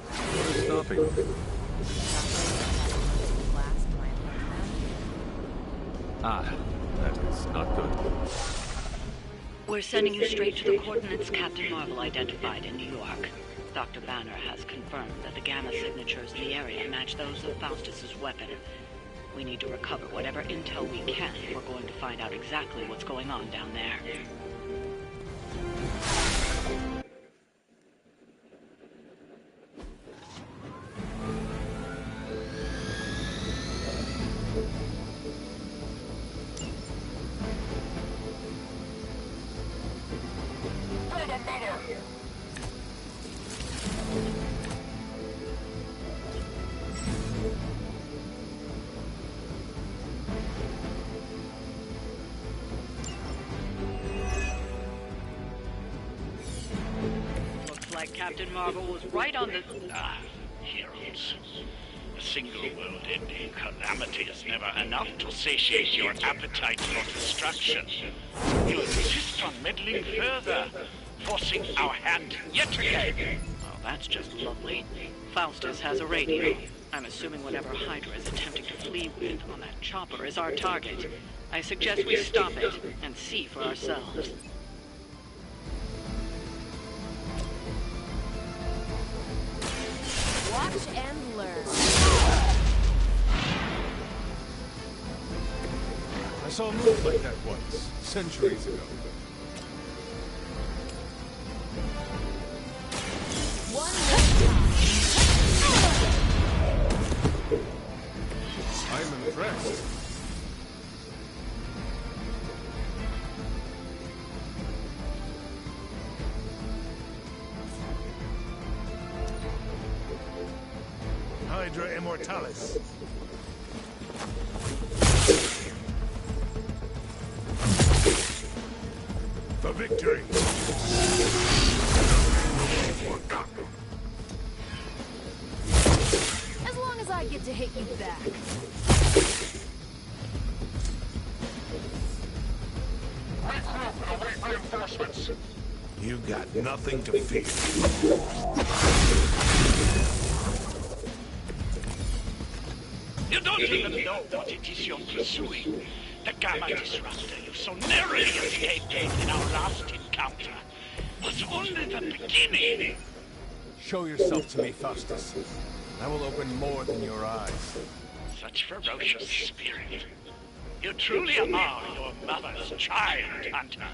What is stopping you? Ah, that is not good. We're sending you straight to the coordinates Captain Marvel identified in New York. Dr. Banner has confirmed that the gamma signatures in the area match those of Faustus's weapon. We need to recover whatever intel we can if we're going to find out exactly what's going on down there. Captain Marvel was right on the... Heroes. A single world-ending calamity is never enough to satiate your appetite for destruction. You insist on meddling further, forcing our hand yet again. Oh, that's just lovely. Faustus has a radio. I'm assuming whatever Hydra is attempting to flee with on that chopper is our target. I suggest we stop it and see for ourselves. Watch and learn. I saw a move like that once, centuries ago. I'm impressed. Hydra Immortalis. For victory! As long as I get to hit you back. Await reinforcements. You got nothing to fear. You don't even know what it is you're pursuing. The Gamma Disruptor you so narrowly escaped in our last encounter was only the beginning. Show yourself to me, Faustus. I will open more than your eyes. Such ferocious spirit. You truly are your mother's child, Hunter.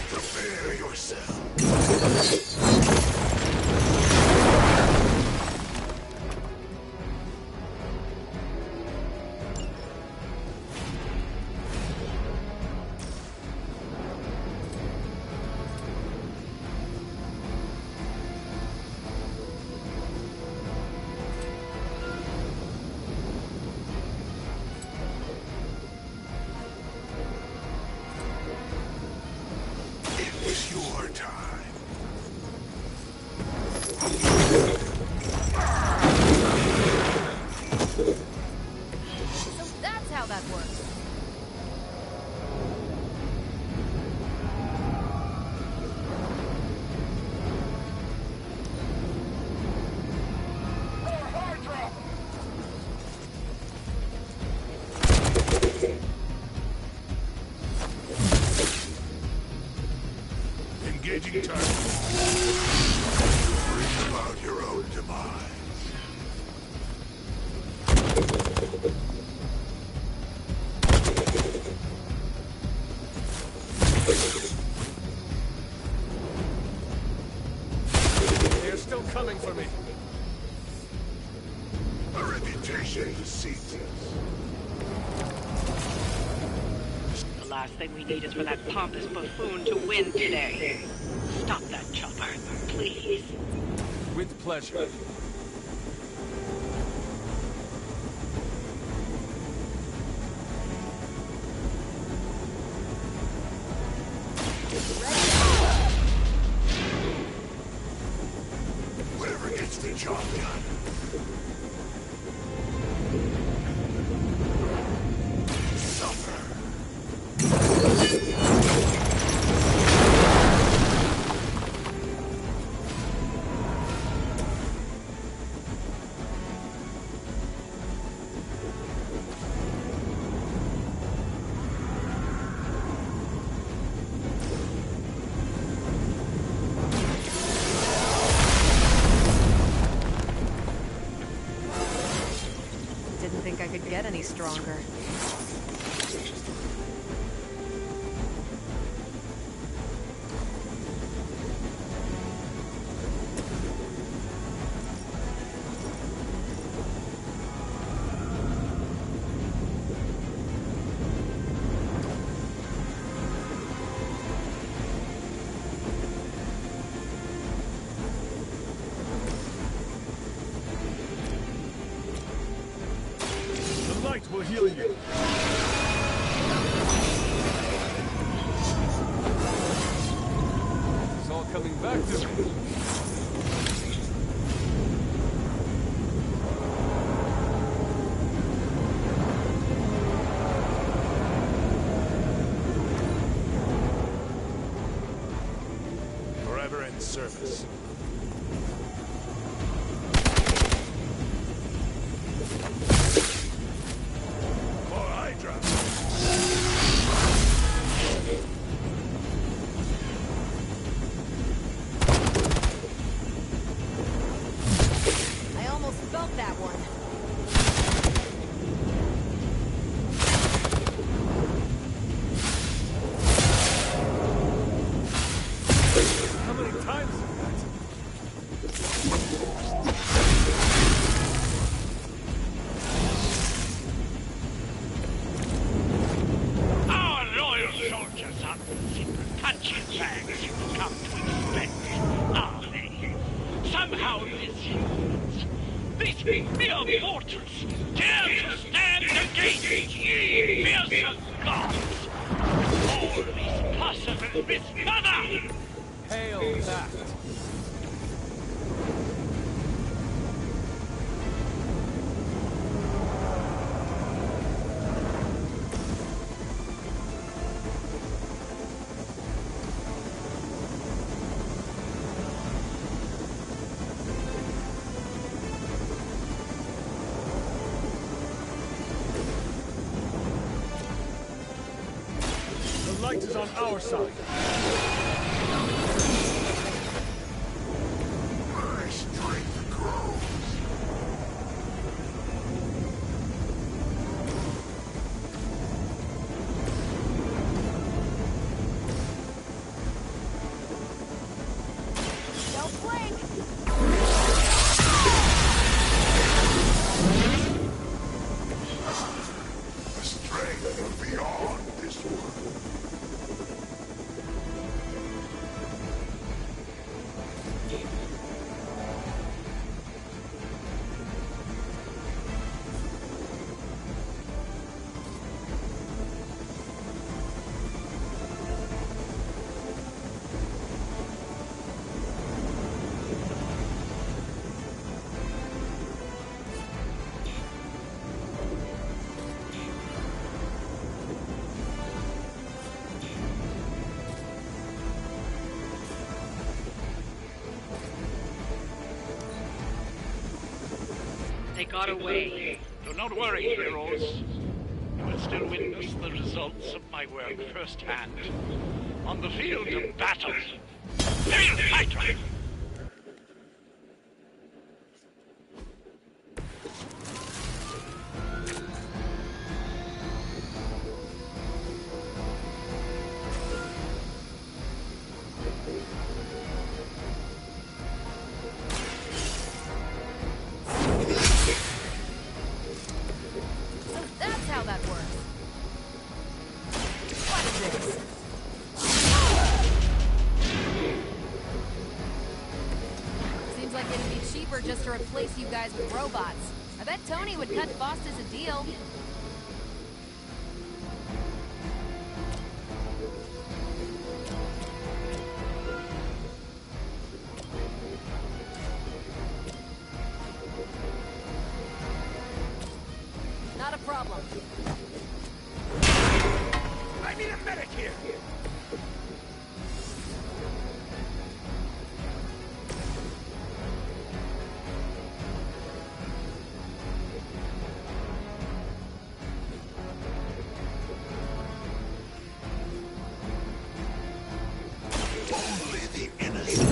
Prepare yourself. It was your time. So that's how that works. Engaging target. Bring about your own demise. They're still coming for me. A reputation precedes us. The last thing we need is for that pompous buffoon to win today. Stop that chopper. please. With pleasure. Whatever gets the job done. Didn't think I could get any stronger. Will heal you. It's all coming back to me. Forever in service. I almost felt that one. How many times is that? Our loyal soldiers aren't the simple punching bags you've come to expect, are they? Somehow this humans, this mere mortals, dare to stand against ye fearsome gods! All this possible mismother! Hail that! The light is on our side. My strength grows. Don't blink! A strength beyond this world. They got away. Do not worry, heroes. You will still witness the results of my work firsthand. On the field of battle. Hail Hydra! So that's how that works. What is this? replace you guys with robots. I bet Tony would cut Faustus a deal. Not a problem. I need a medic here! Only the innocent.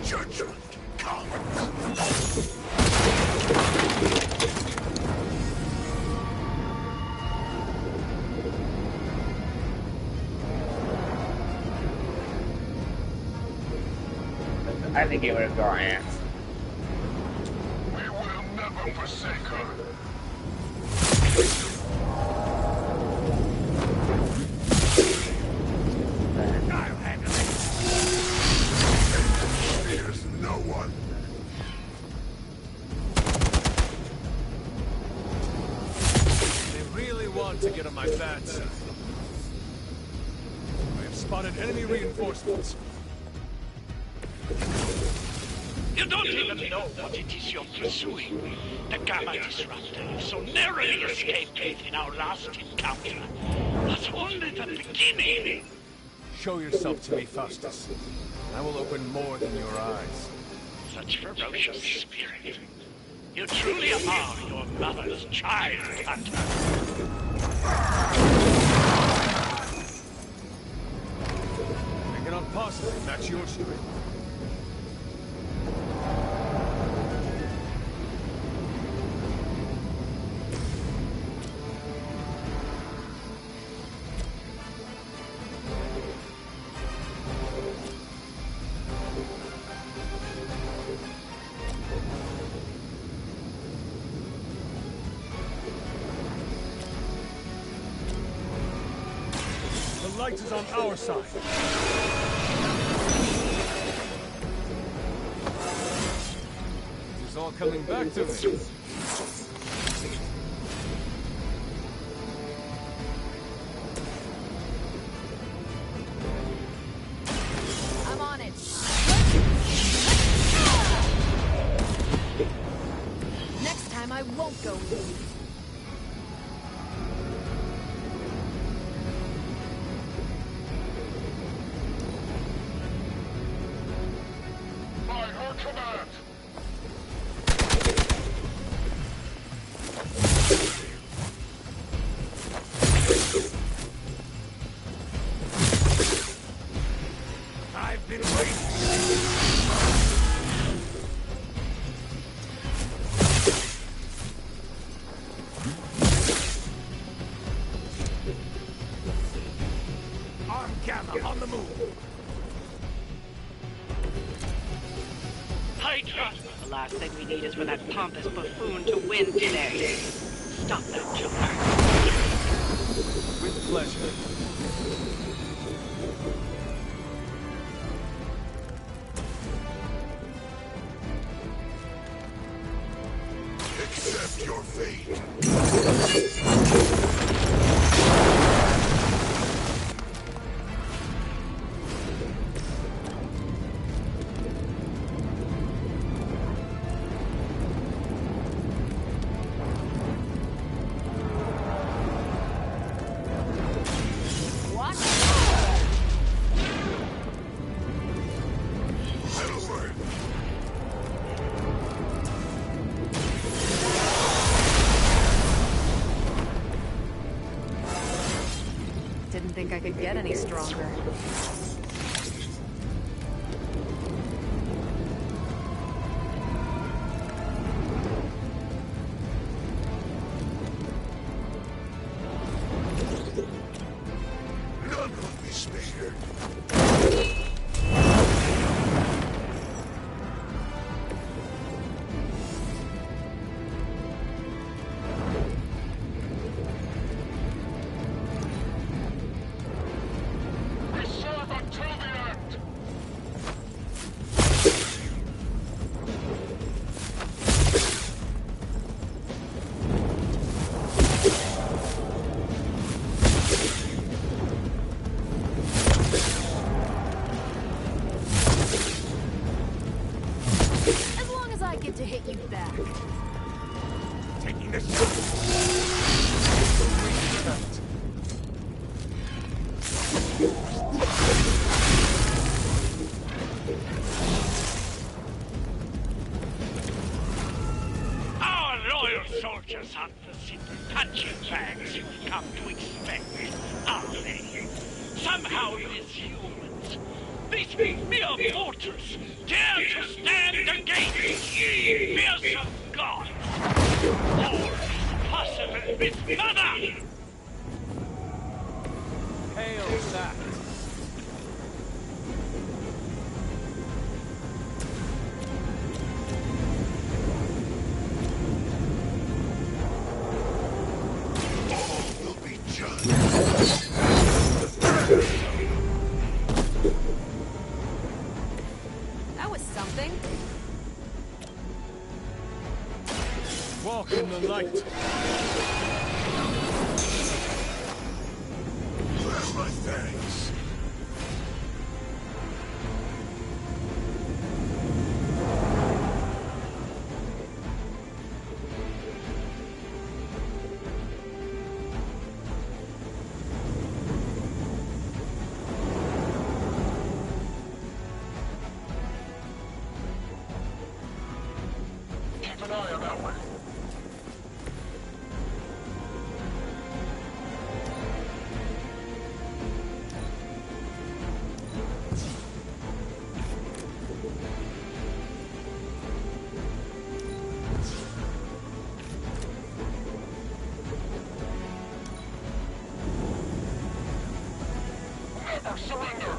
Judgment comes. I think it would have gone ants. We will never forsake her. I'll handle it. There's no one. They really want to get on my bad side. I have spotted enemy reinforcements. You don't even know what it is you're pursuing. The Gamma Disruptor you so narrowly escaped with in our last encounter was only the beginning. Show yourself to me, Faustus. I will open more than your eyes. Such ferocious spirit. You truly are your mother's child, Hunter. I cannot possibly match your strength. The light is on our side. It's all coming back to me. I'm on it. Next time I won't go easy. By her command. I've been waiting. Arm Gamma on the move. Hydra! The last thing we need is for that pompous buffoon to win today. Stop that joker. With pleasure. Accept your fate. What? That'll work. Didn't think I could get any stronger. Our loyal soldiers aren't the simple punching bags you've come to expect, are they? Somehow these humans, these mere mortals, dare to stand against ye fearsome gods! All is possible with Mother! Hail that! That was something. Walk in the light. My thanks. Keep an eye on that one. Surrender!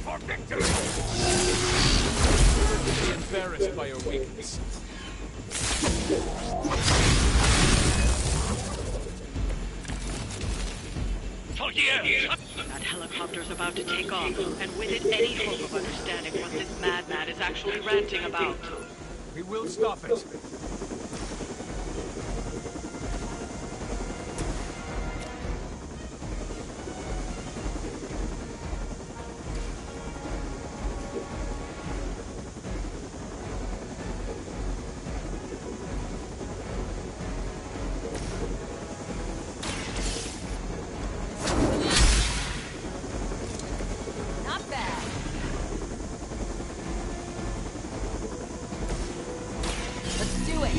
For victory! Be embarrassed by your weakness. For years! That helicopter's about to take off, and with it any hope of understanding what this madman is actually ranting about. We will stop it. Not bad. Let's do it.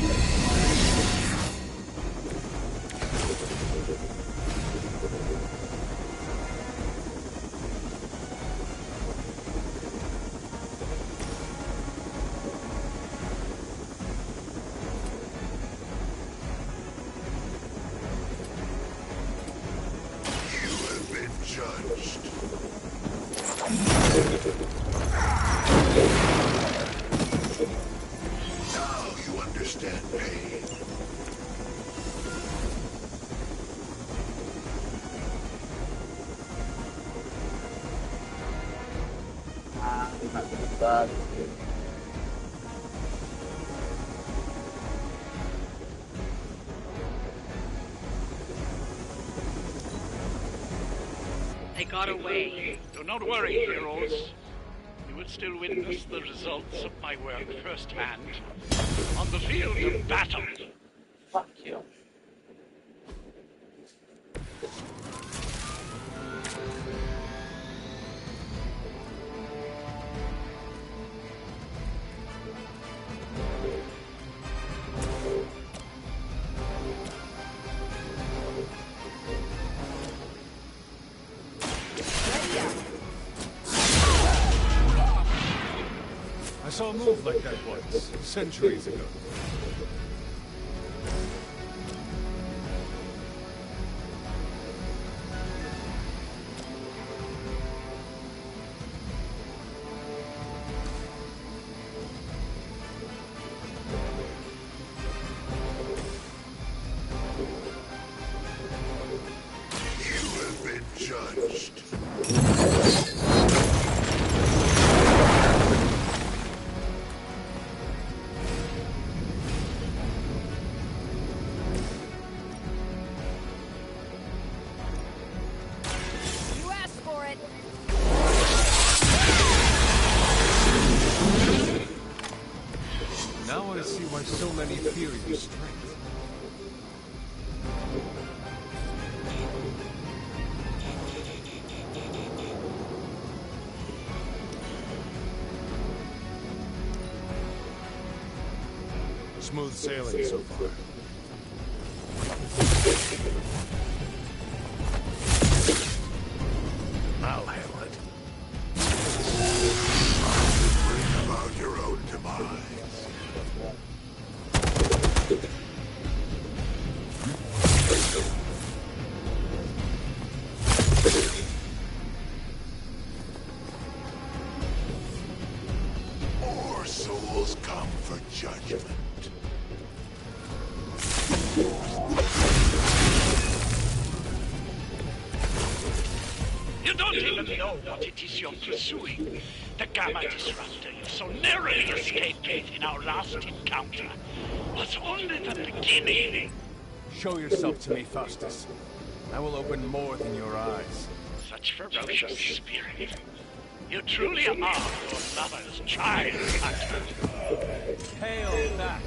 You have been judged. Now you understand pain. They got away. Do not worry, heroes. You will still witness the results of my work firsthand on the field of battle. Fuck you. I saw a move like that once, centuries ago. You have been judged. Now I see why so many fear your strength. Smooth sailing so far. I'll handle it. Bring about your own demise. More souls come for judgment. You don't even know what it is you're pursuing. The Gamma Disruptor you so narrowly escaped with in our last encounter was only the beginning. Show yourself to me, Faustus. I will open more than your eyes. Such ferocious spirit. You truly are your lover's child, Hunter. Hail that!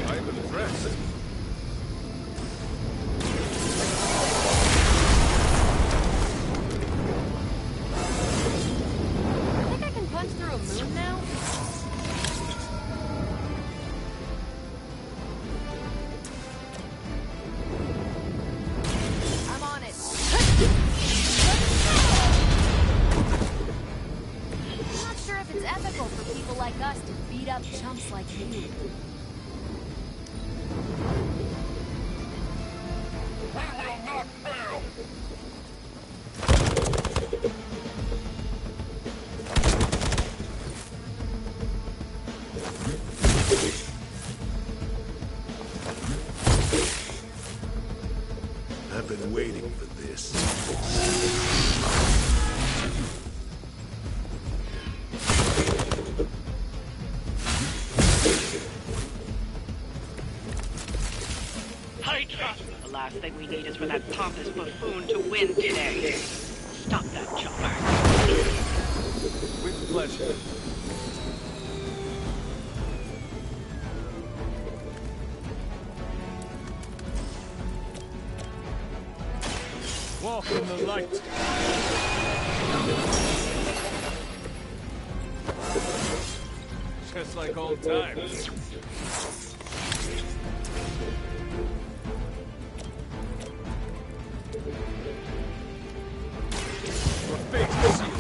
I'm impressed. I think I can punch through a moon now? I'm on it. I'm not sure if it's ethical for people like us to beat up chumps like you. I've been waiting for this. Hydra! The last thing we need is for that pompous buffoon to win today. Stop that chopper. With pleasure. Walk in the light. Just like old times. Your fate is sealed.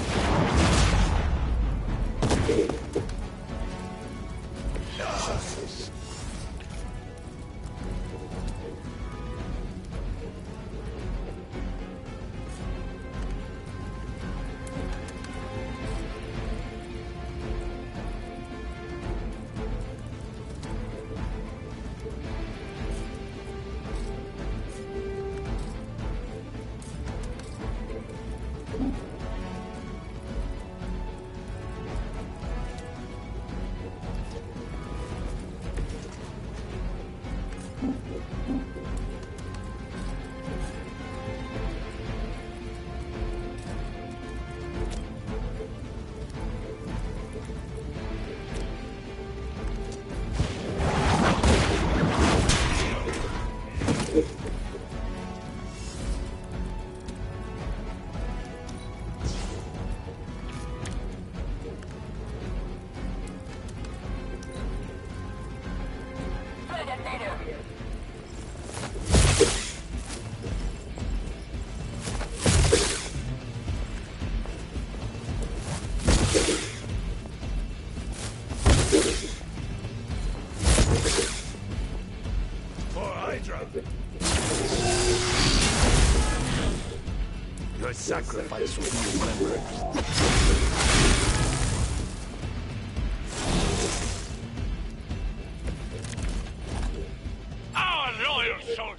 Your sacrifice will be remembered.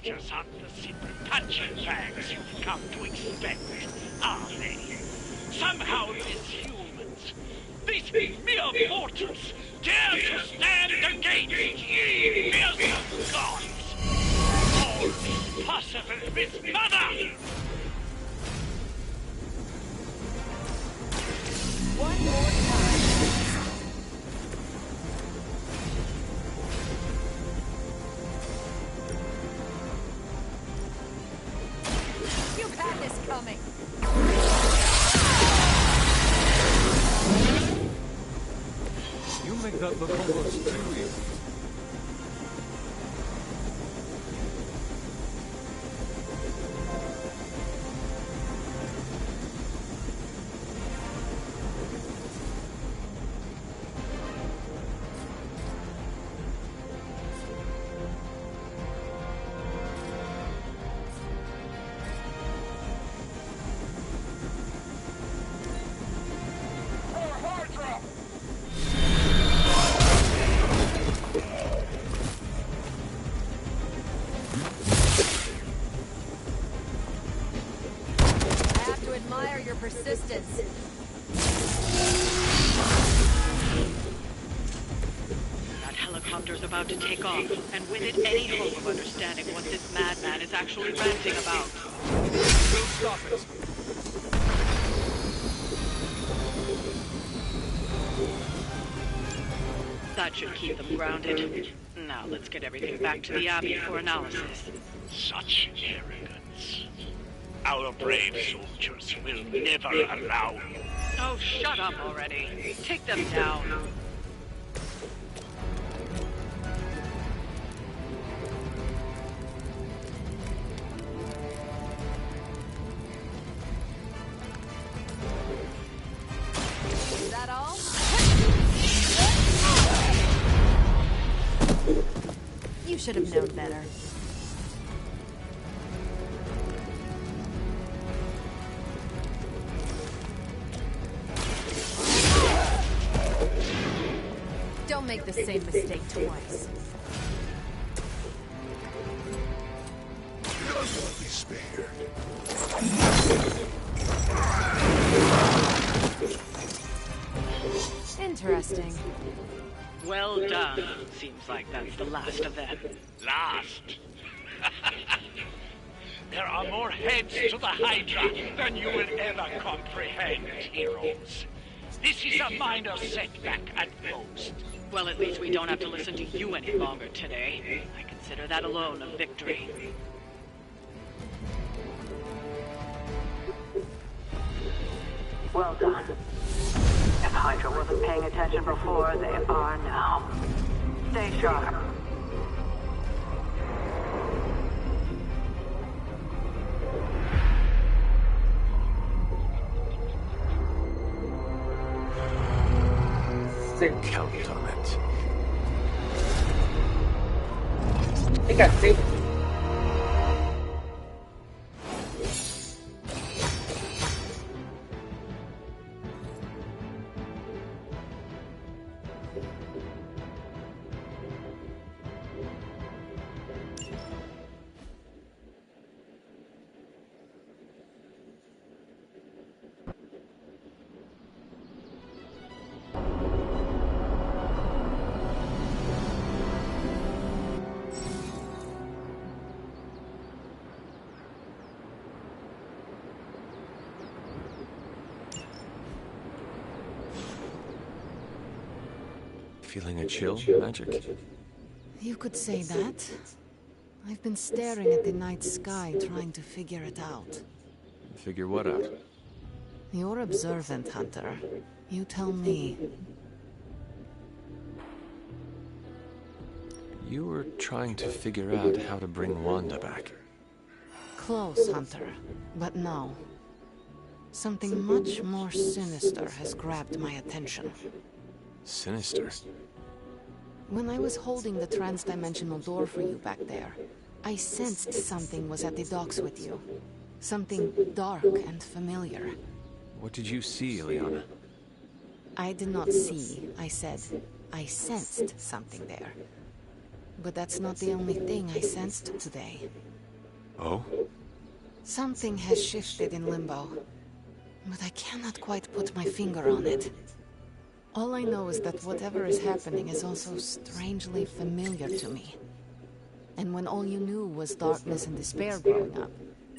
soldiers aren't the simple punching bags you've come to expect, are they? Somehow these humans, these mere mortals, dare to stand against ye fearsome gods! All is possible with Mother! One more time. You had this coming. You make that look almost too easy. Persistence. That helicopter's about to take off, and with it any hope of understanding what this madman is actually ranting about. Don't stop it. That should keep them grounded. Now let's get everything back to the Abbey for analysis. Such arrogance. Our brave soldiers will never allow you. Oh, shut up already. Take them down. Is that all? You should have known better. Don't make the same mistake twice. None will be spared. Interesting. Well done. Seems like that's the last of them. Last? There are more heads to the Hydra than you will ever comprehend, heroes. This is a minor setback at most. Well, at least we don't have to listen to you any longer today. I consider that alone a victory. Well done. If Hydra wasn't paying attention before, they are now. Stay sharp. Count on it. I got saved. Feeling a chill, Magic? You could say that. I've been staring at the night sky trying to figure it out. Figure what out? You're observant, Hunter. You tell me. You were trying to figure out how to bring Wanda back. Close, Hunter. But no. Something much more sinister has grabbed my attention. Sinister? When I was holding the trans-dimensional door for you back there, I sensed something was at the docks with you. Something dark and familiar. What did you see, Illyana? I did not see, I said. I sensed something there. But that's not the only thing I sensed today. Oh? Something has shifted in Limbo, but I cannot quite put my finger on it. All I know is that whatever is happening is also strangely familiar to me. And when all you knew was darkness and despair growing up,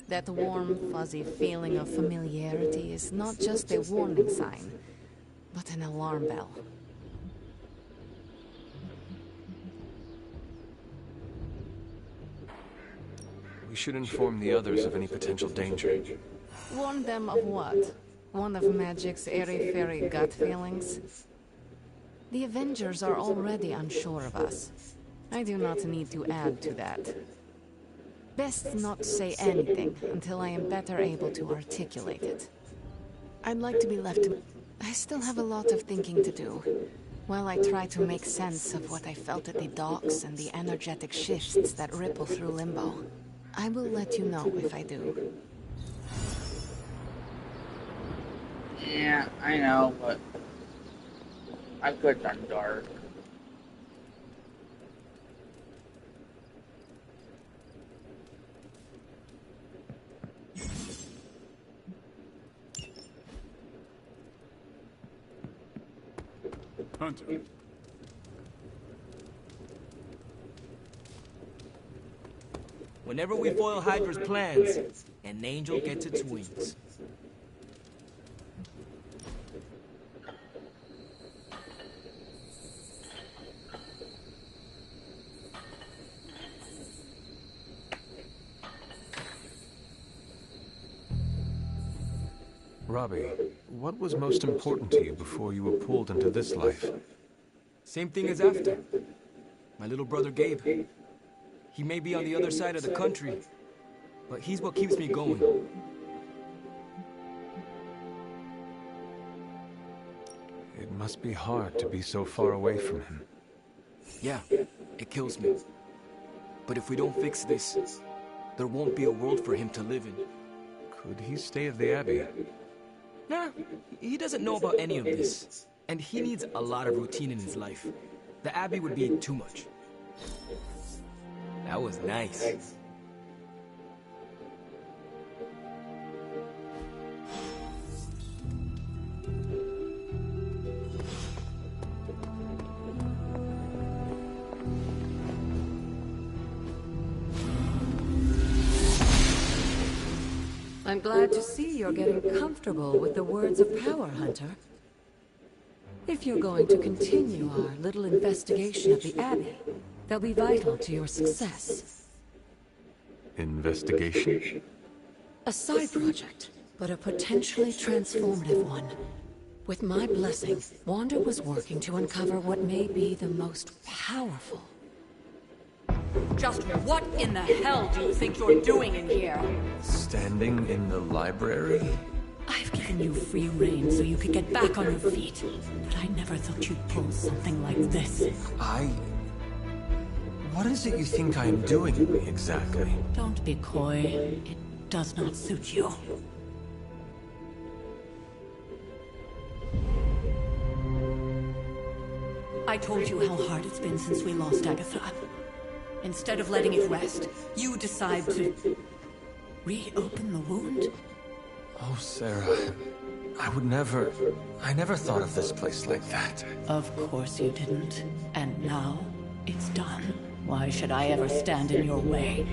that warm, fuzzy feeling of familiarity is not just a warning sign, but an alarm bell. We should inform the others of any potential danger. Warn them of what? One of Magic's airy-fairy gut feelings? The Avengers are already unsure of us. I do not need to add to that. Best not say anything until I am better able to articulate it. I'd like to be left to... I still have a lot of thinking to do, while I try to make sense of what I felt at the docks and the energetic shifts that ripple through Limbo. I will let you know if I do. Yeah, I know, but I could have done dark. Hunter. Whenever we foil Hydra's plans, an angel gets its wings. Robbie, what was most important to you before you were pulled into this life? Same thing as after. My little brother Gabe. He may be on the other side of the country, but he's what keeps me going. It must be hard to be so far away from him. Yeah, it kills me. But if we don't fix this, there won't be a world for him to live in. Could he stay at the Abbey? Nah, he doesn't know about any of this. And he needs a lot of routine in his life. The Abbey would be too much. That was nice. I'm glad to see you're getting comfortable with the words of power, Hunter. If you're going to continue our little investigation at the Abbey, they'll be vital to your success. Investigation? A side project, but a potentially transformative one. With my blessing, Wanda was working to uncover what may be the most powerful. Just what in the hell do you think you're doing in here? Standing in the library? I've given you free rein so you could get back on your feet, but I never thought you'd pull something like this. What is it you think I am doing, exactly? Don't be coy. It does not suit you. I told you how hard it's been since we lost Agatha. Instead of letting it rest, you decide to reopen the wound? Oh, Sarah. I never thought of this place like that. Of course you didn't. And now, it's done. Why should I ever stand in your way?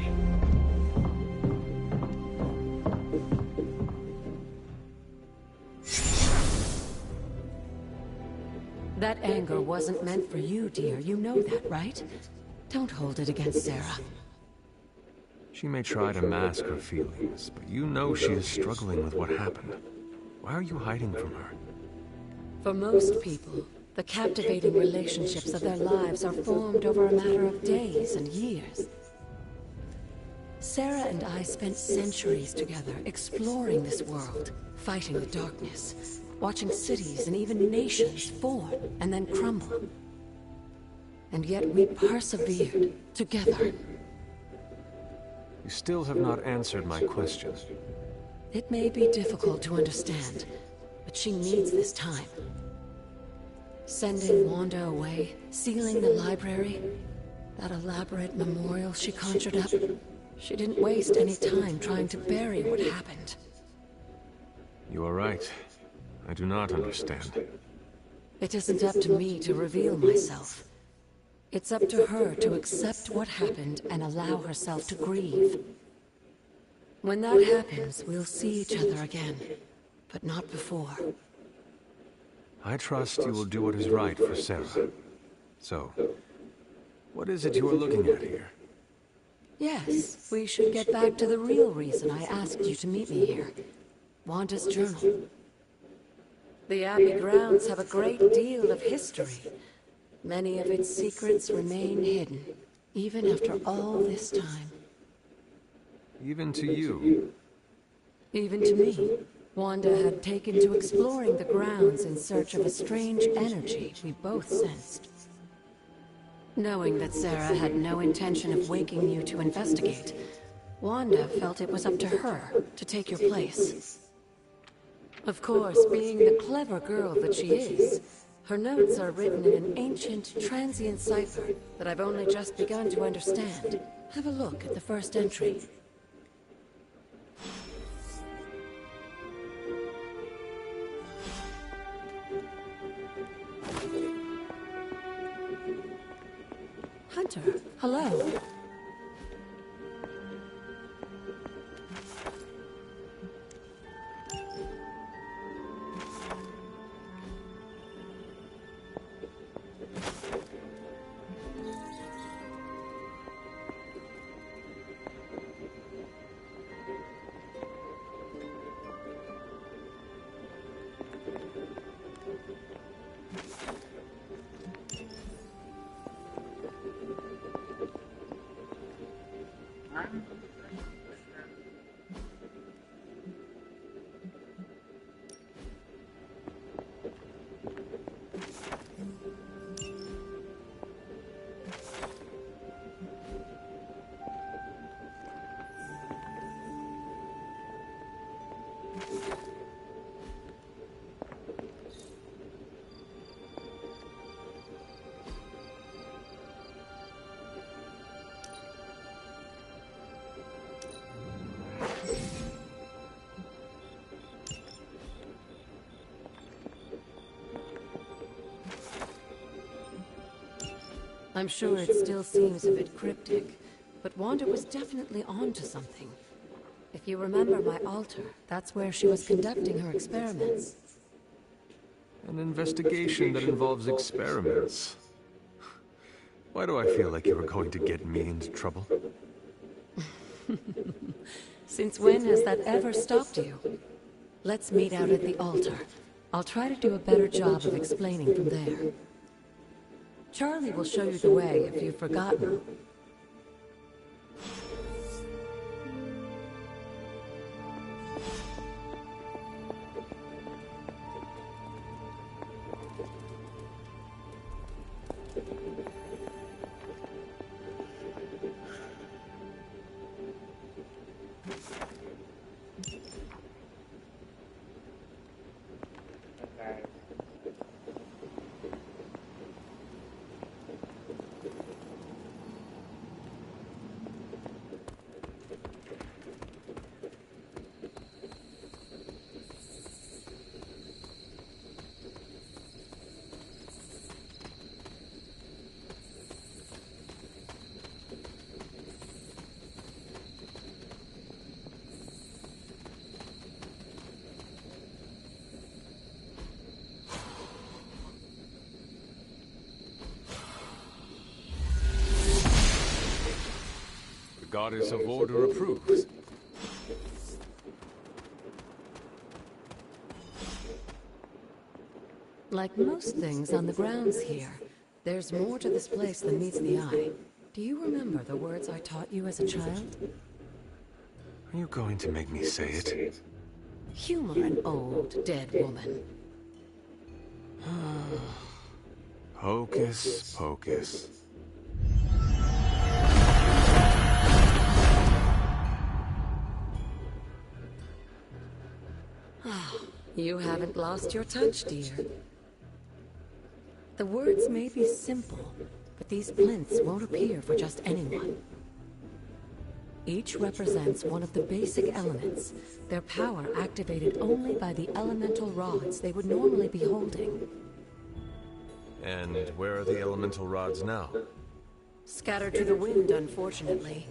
That anger wasn't meant for you, dear. You know that, right? Don't hold it against Sarah. She may try to mask her feelings, but you know she is struggling with what happened. Why are you hiding from her? For most people, the captivating relationships of their lives are formed over a matter of days and years. Sarah and I spent centuries together exploring this world, fighting the darkness, watching cities and even nations form and then crumble. And yet we persevered together. You still have not answered my question. It may be difficult to understand, but she needs this time. Sending Wanda away, sealing the library, that elaborate memorial she conjured up. She didn't waste any time trying to bury what happened. You are right. I do not understand. It isn't up to me to reveal myself. It's up to her to accept what happened and allow herself to grieve. When that happens, we'll see each other again, but not before. I trust you will do what is right for Sarah. So, what is it you are looking at here? Yes, we should get back to the real reason I asked you to meet me here. Wanda's journal. The Abbey grounds have a great deal of history. Many of its secrets remain hidden, even after all this time. Even to you? Even to me. Wanda had taken to exploring the grounds in search of a strange energy we both sensed. Knowing that Sarah had no intention of waking you to investigate, Wanda felt it was up to her to take your place. Of course, being the clever girl that she is, her notes are written in an ancient, transient cipher that I've only just begun to understand. Have a look at the first entry. Hunter, hello. I'm sure it still seems a bit cryptic, but Wanda was definitely onto something. If you remember my altar, that's where she was conducting her experiments. An investigation that involves experiments. Why do I feel like you were going to get me into trouble? Since when has that ever stopped you? Let's meet out at the altar. I'll try to do a better job of explaining from there. Charlie will show you the way if you've forgotten. Goddess of Order approves. Like most things on the grounds here, there's more to this place than meets the eye. Do you remember the words I taught you as a child? Are you going to make me say it? Humor an old, dead woman. Hocus pocus. You haven't lost your touch, dear. The words may be simple, but these plinths won't appear for just anyone. Each represents one of the basic elements, their power activated only by the elemental rods they would normally be holding. And where are the elemental rods now? Scattered to the wind, unfortunately.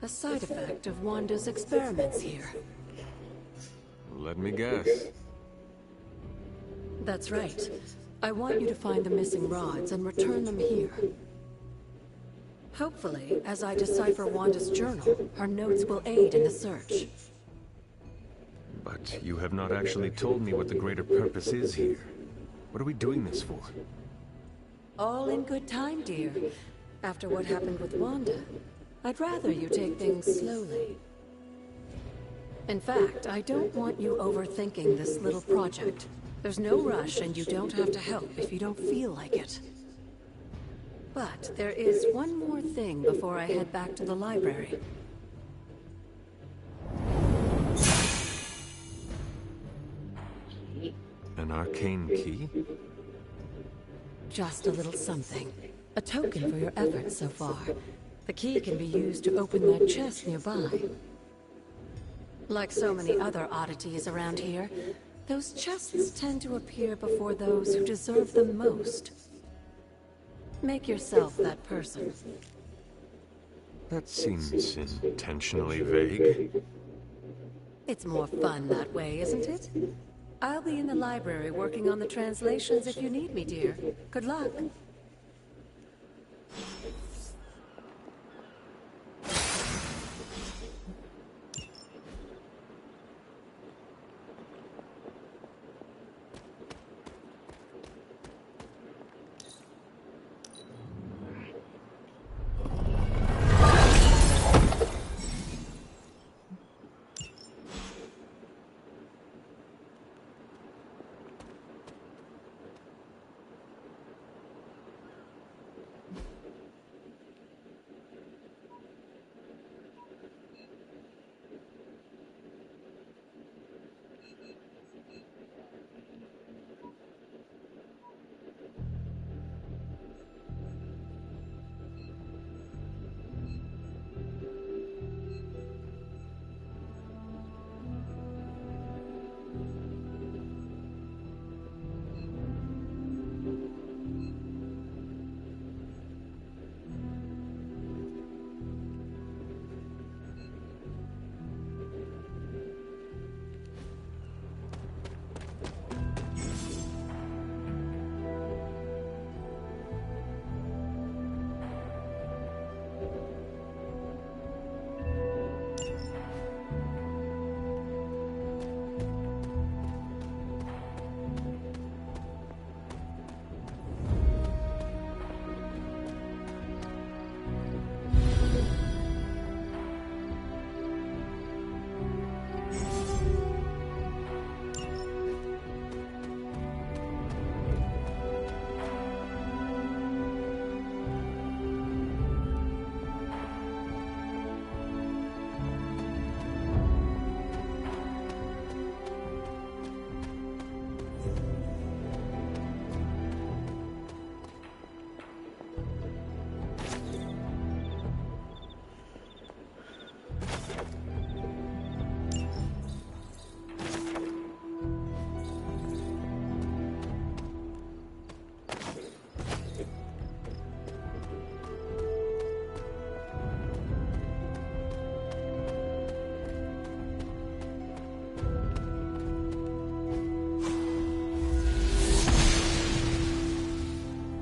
A side effect of Wanda's experiments here. Let me guess. That's right. I want you to find the missing rods and return them here. Hopefully, as I decipher Wanda's journal, her notes will aid in the search. But you have not actually told me what the greater purpose is here. What are we doing this for? All in good time, dear. After what happened with Wanda, I'd rather you take things slowly. In fact, I don't want you overthinking this little project. There's no rush, and you don't have to help if you don't feel like it. But there is one more thing before I head back to the library. An arcane key? Just a little something. A token for your efforts so far. The key can be used to open that chest nearby. Like so many other oddities around here, those chests tend to appear before those who deserve them most. Make yourself that person. That seems intentionally vague. It's more fun that way, isn't it? I'll be in the library working on the translations if you need me, dear. Good luck.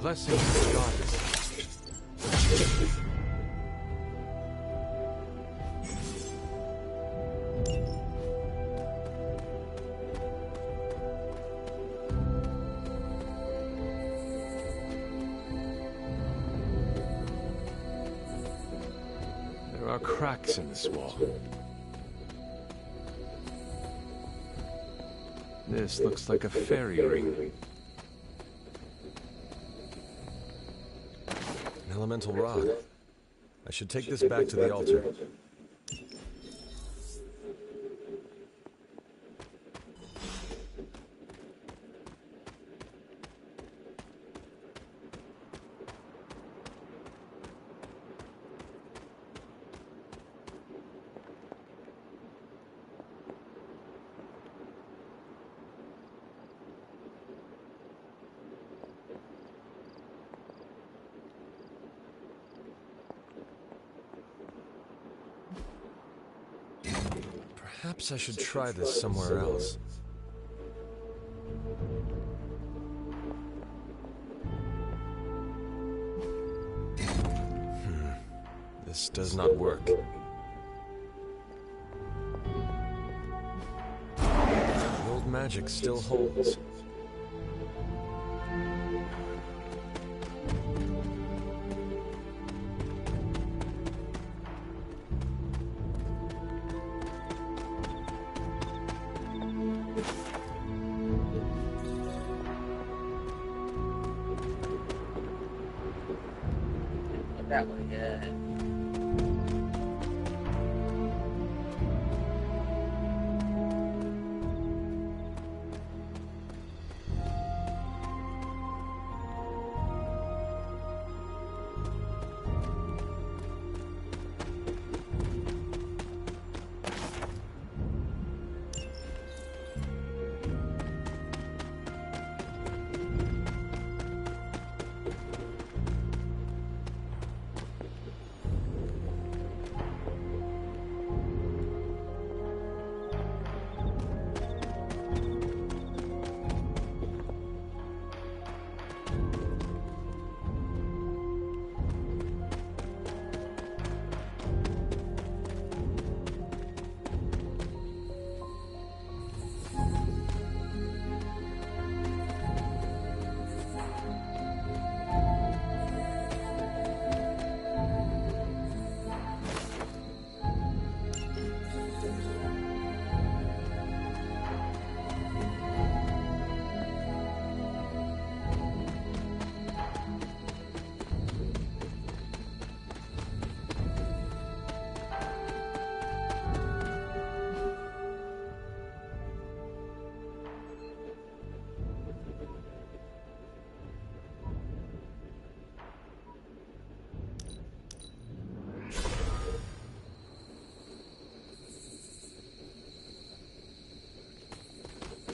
Blessings of goddess. There are cracks in this wall. This looks like a fairy ring. An elemental rod. I should take this back to the altar. Perhaps I should try this somewhere else. This does not work. The old magic still holds. That way, yeah.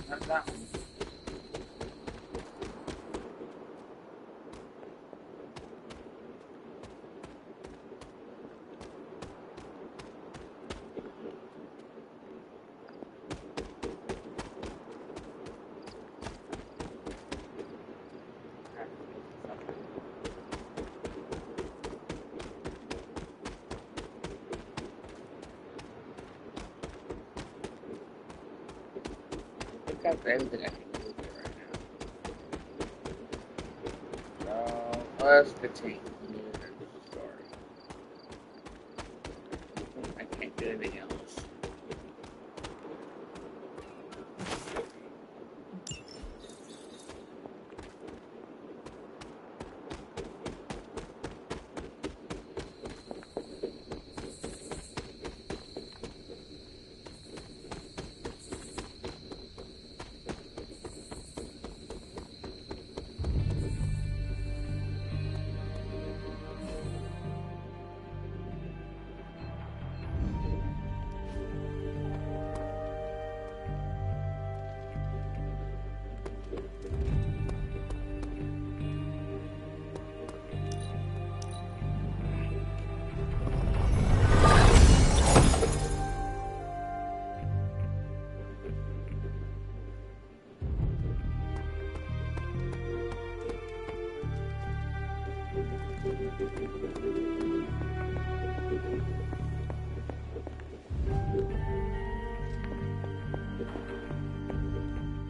Not that one. Got everything I can do here right now. So let's continue the story. I can't do anything else.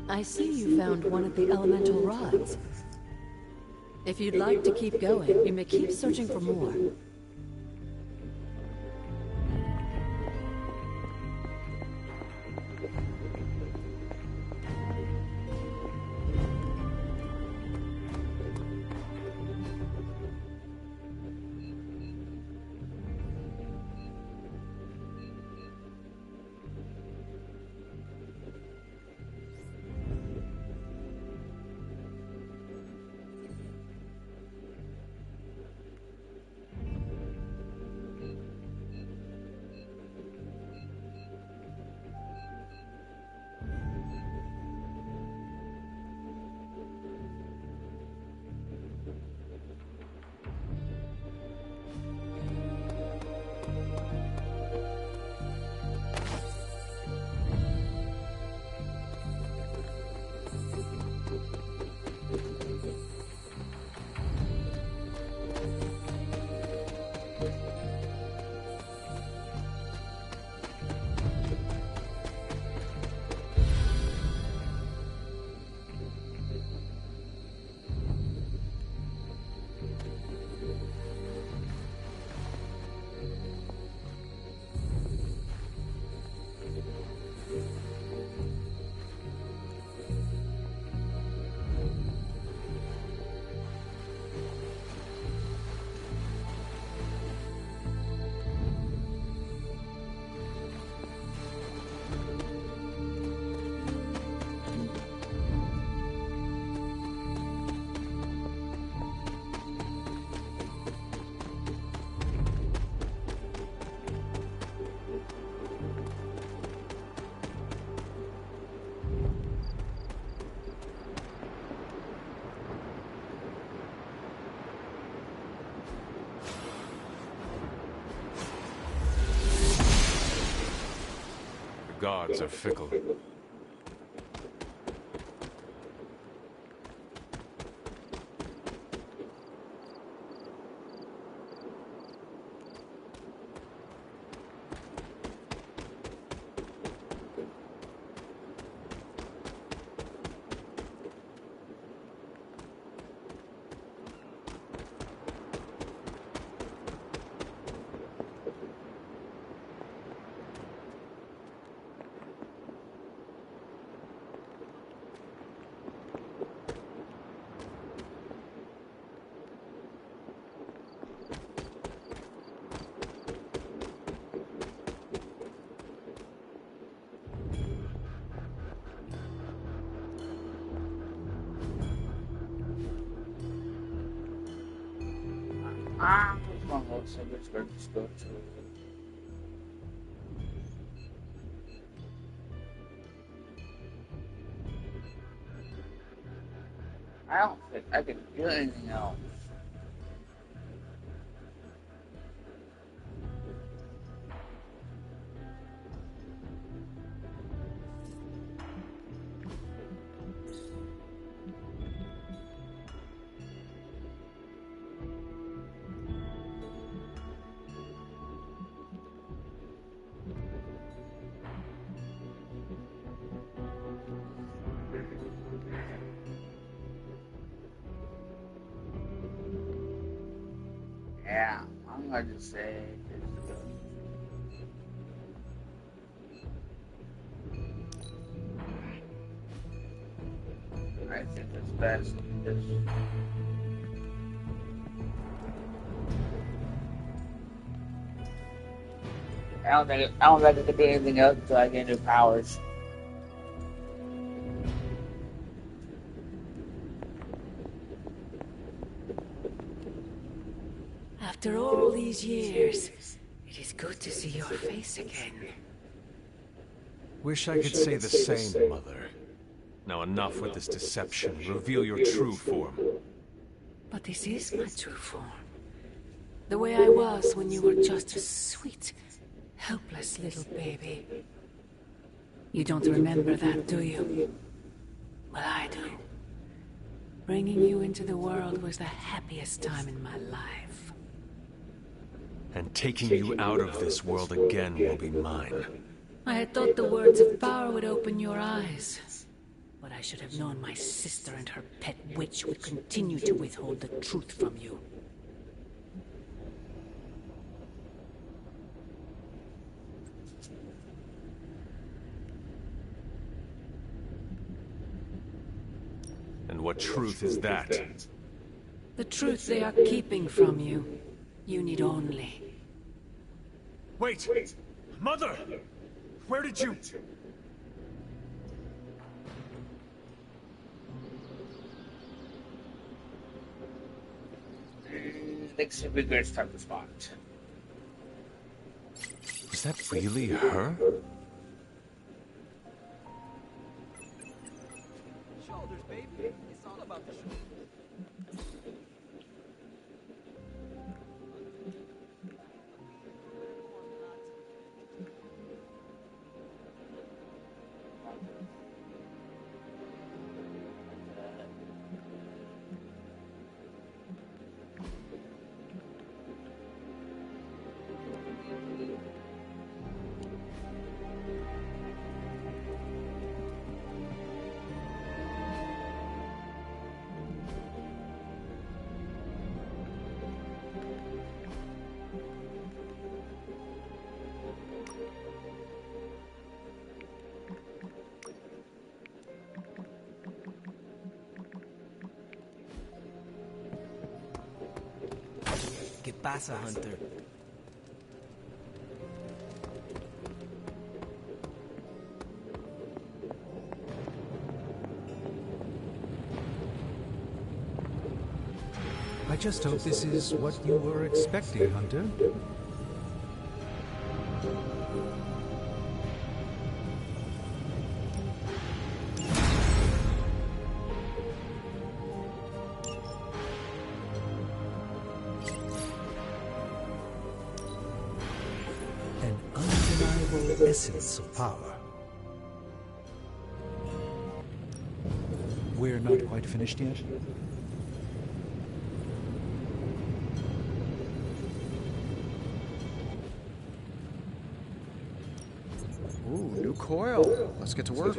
I see you found one of the elemental rods. If you'd like to keep going, you may keep searching for more. gods are fickle. Which one looks like it's going to go to? I don't think I can do anything else. Yeah, I'm going to say I think it's best to just I don't think I can do anything else until I get new powers. After all these years, it is good to see your face again. Wish I could say the same, Mother. Now enough with this deception. Reveal your true form. But this is my true form. The way I was when you were just a sweet, helpless little baby. You don't remember that, do you? Well, I do. Bringing you into the world was the happiest time in my life. And taking you out of this world again will be mine. I had thought the words of power would open your eyes. But I should have known my sister and her pet witch would continue to withhold the truth from you. And what truth is that? The truth they are keeping from you. You need only. Wait! Mother! Where did you... Next would be great time to spot. Was that really her? Shoulders, baby. It's all about the shoulders. ¿Qué pasa, Hunter? I just hope this is what you were expecting, Hunter. An undeniable essence of power. We're not quite finished yet. Ooh, new coil. Let's get to work.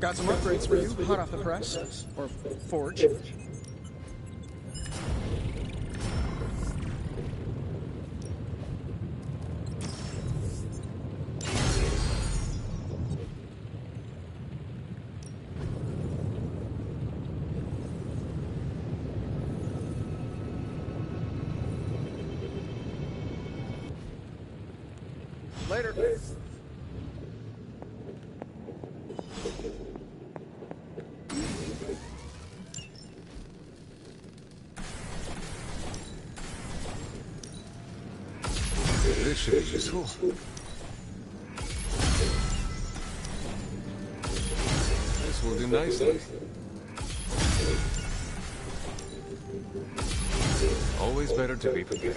Got some upgrades for you, hot off the press. Or forge. Later. This should be useful. This will do nicely. Always better to be prepared.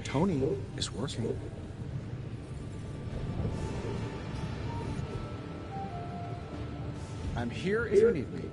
Tony is working. I'm here if you need me.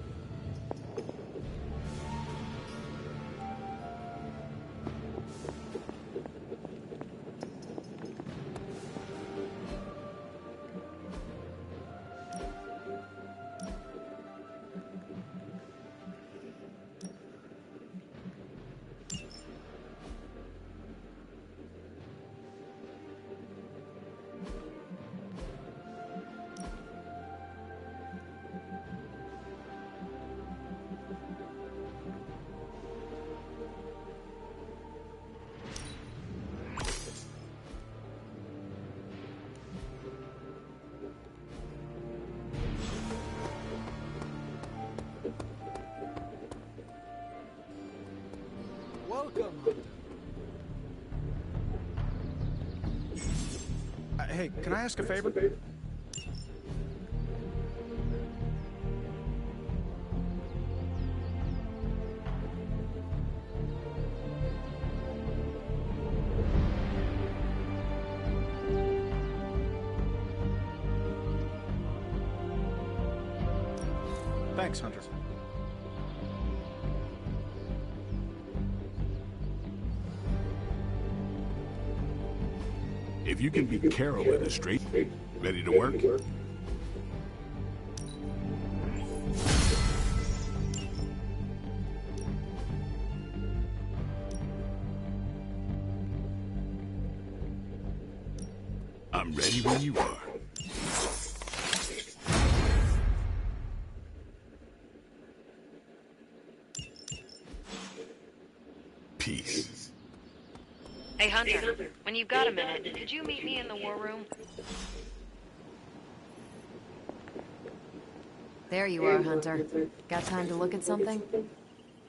Welcome. Hey, can I ask a favor? Thanks, Hunter. If you can beat Carol in a straight, ready to work? I'm ready when you are. Peace. Hey, Hunter, when you've got a minute, could you meet me in the war room? There you are, Hunter. Got time to look at something?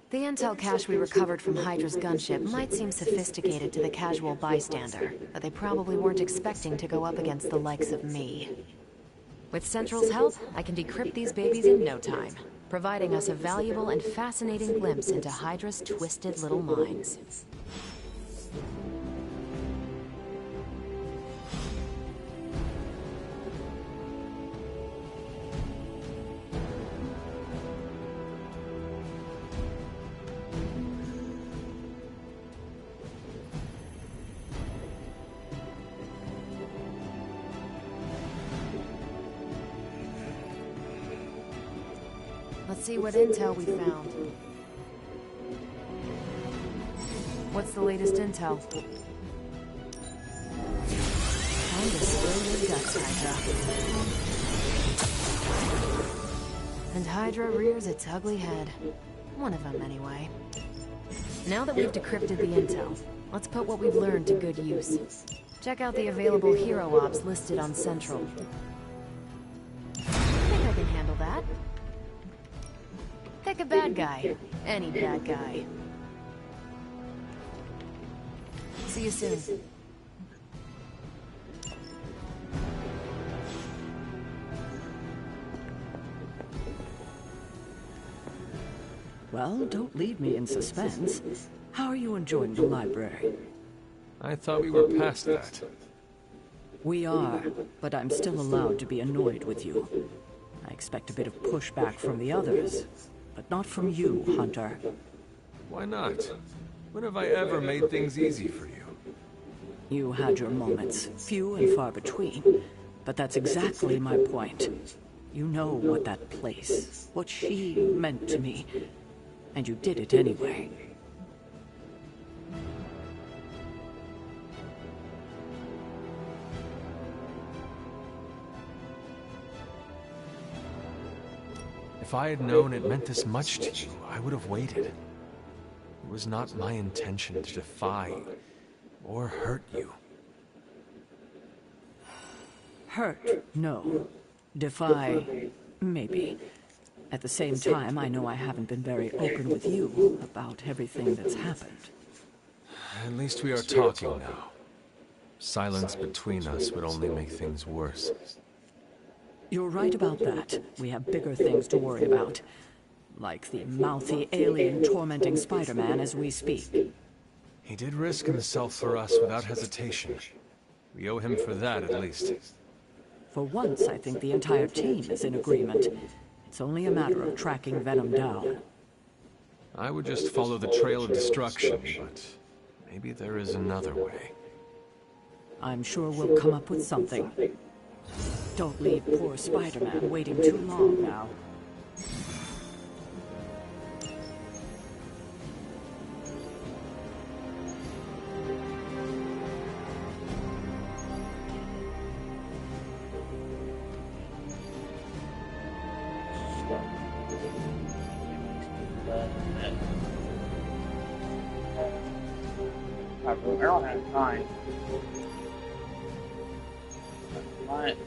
The intel cache we recovered from Hydra's gunship might seem sophisticated to the casual bystander, but they probably weren't expecting to go up against the likes of me. With Central's help, I can decrypt these babies in no time, providing us a valuable and fascinating glimpse into Hydra's twisted little minds. Let's see what intel we found. What's the latest intel? Time to spill your guts, Hydra. And Hydra rears its ugly head. One of them, anyway. Now that we've decrypted the intel, let's put what we've learned to good use. Check out the available hero ops listed on Central. I think I can handle that. Pick a bad guy. Any bad guy. See you soon. Well, don't leave me in suspense. How are you enjoying the library? I thought we were past that. We are, but I'm still allowed to be annoyed with you. I expect a bit of pushback from the others, but not from you, Hunter. Why not? When have I ever made things easy for you? You had your moments, few and far between, but that's exactly my point. You know what that place, what she meant to me, and you did it anyway. If I had known it meant this much to you, I would have waited. It was not my intention to defy or hurt you. Hurt? No. Defy? Maybe. At the same time, I know I haven't been very open with you about everything that's happened. At least we are talking now. Silence between us would only make things worse. You're right about that. We have bigger things to worry about. Like the mouthy alien tormenting Spider-Man as we speak. He did risk himself for us without hesitation. We owe him for that, at least. For once, I think the entire team is in agreement. It's only a matter of tracking Venom down. I would just follow the trail of destruction, but maybe there is another way. I'm sure we'll come up with something. Don't leave poor Spider-Man waiting too long now. I don't have time. What?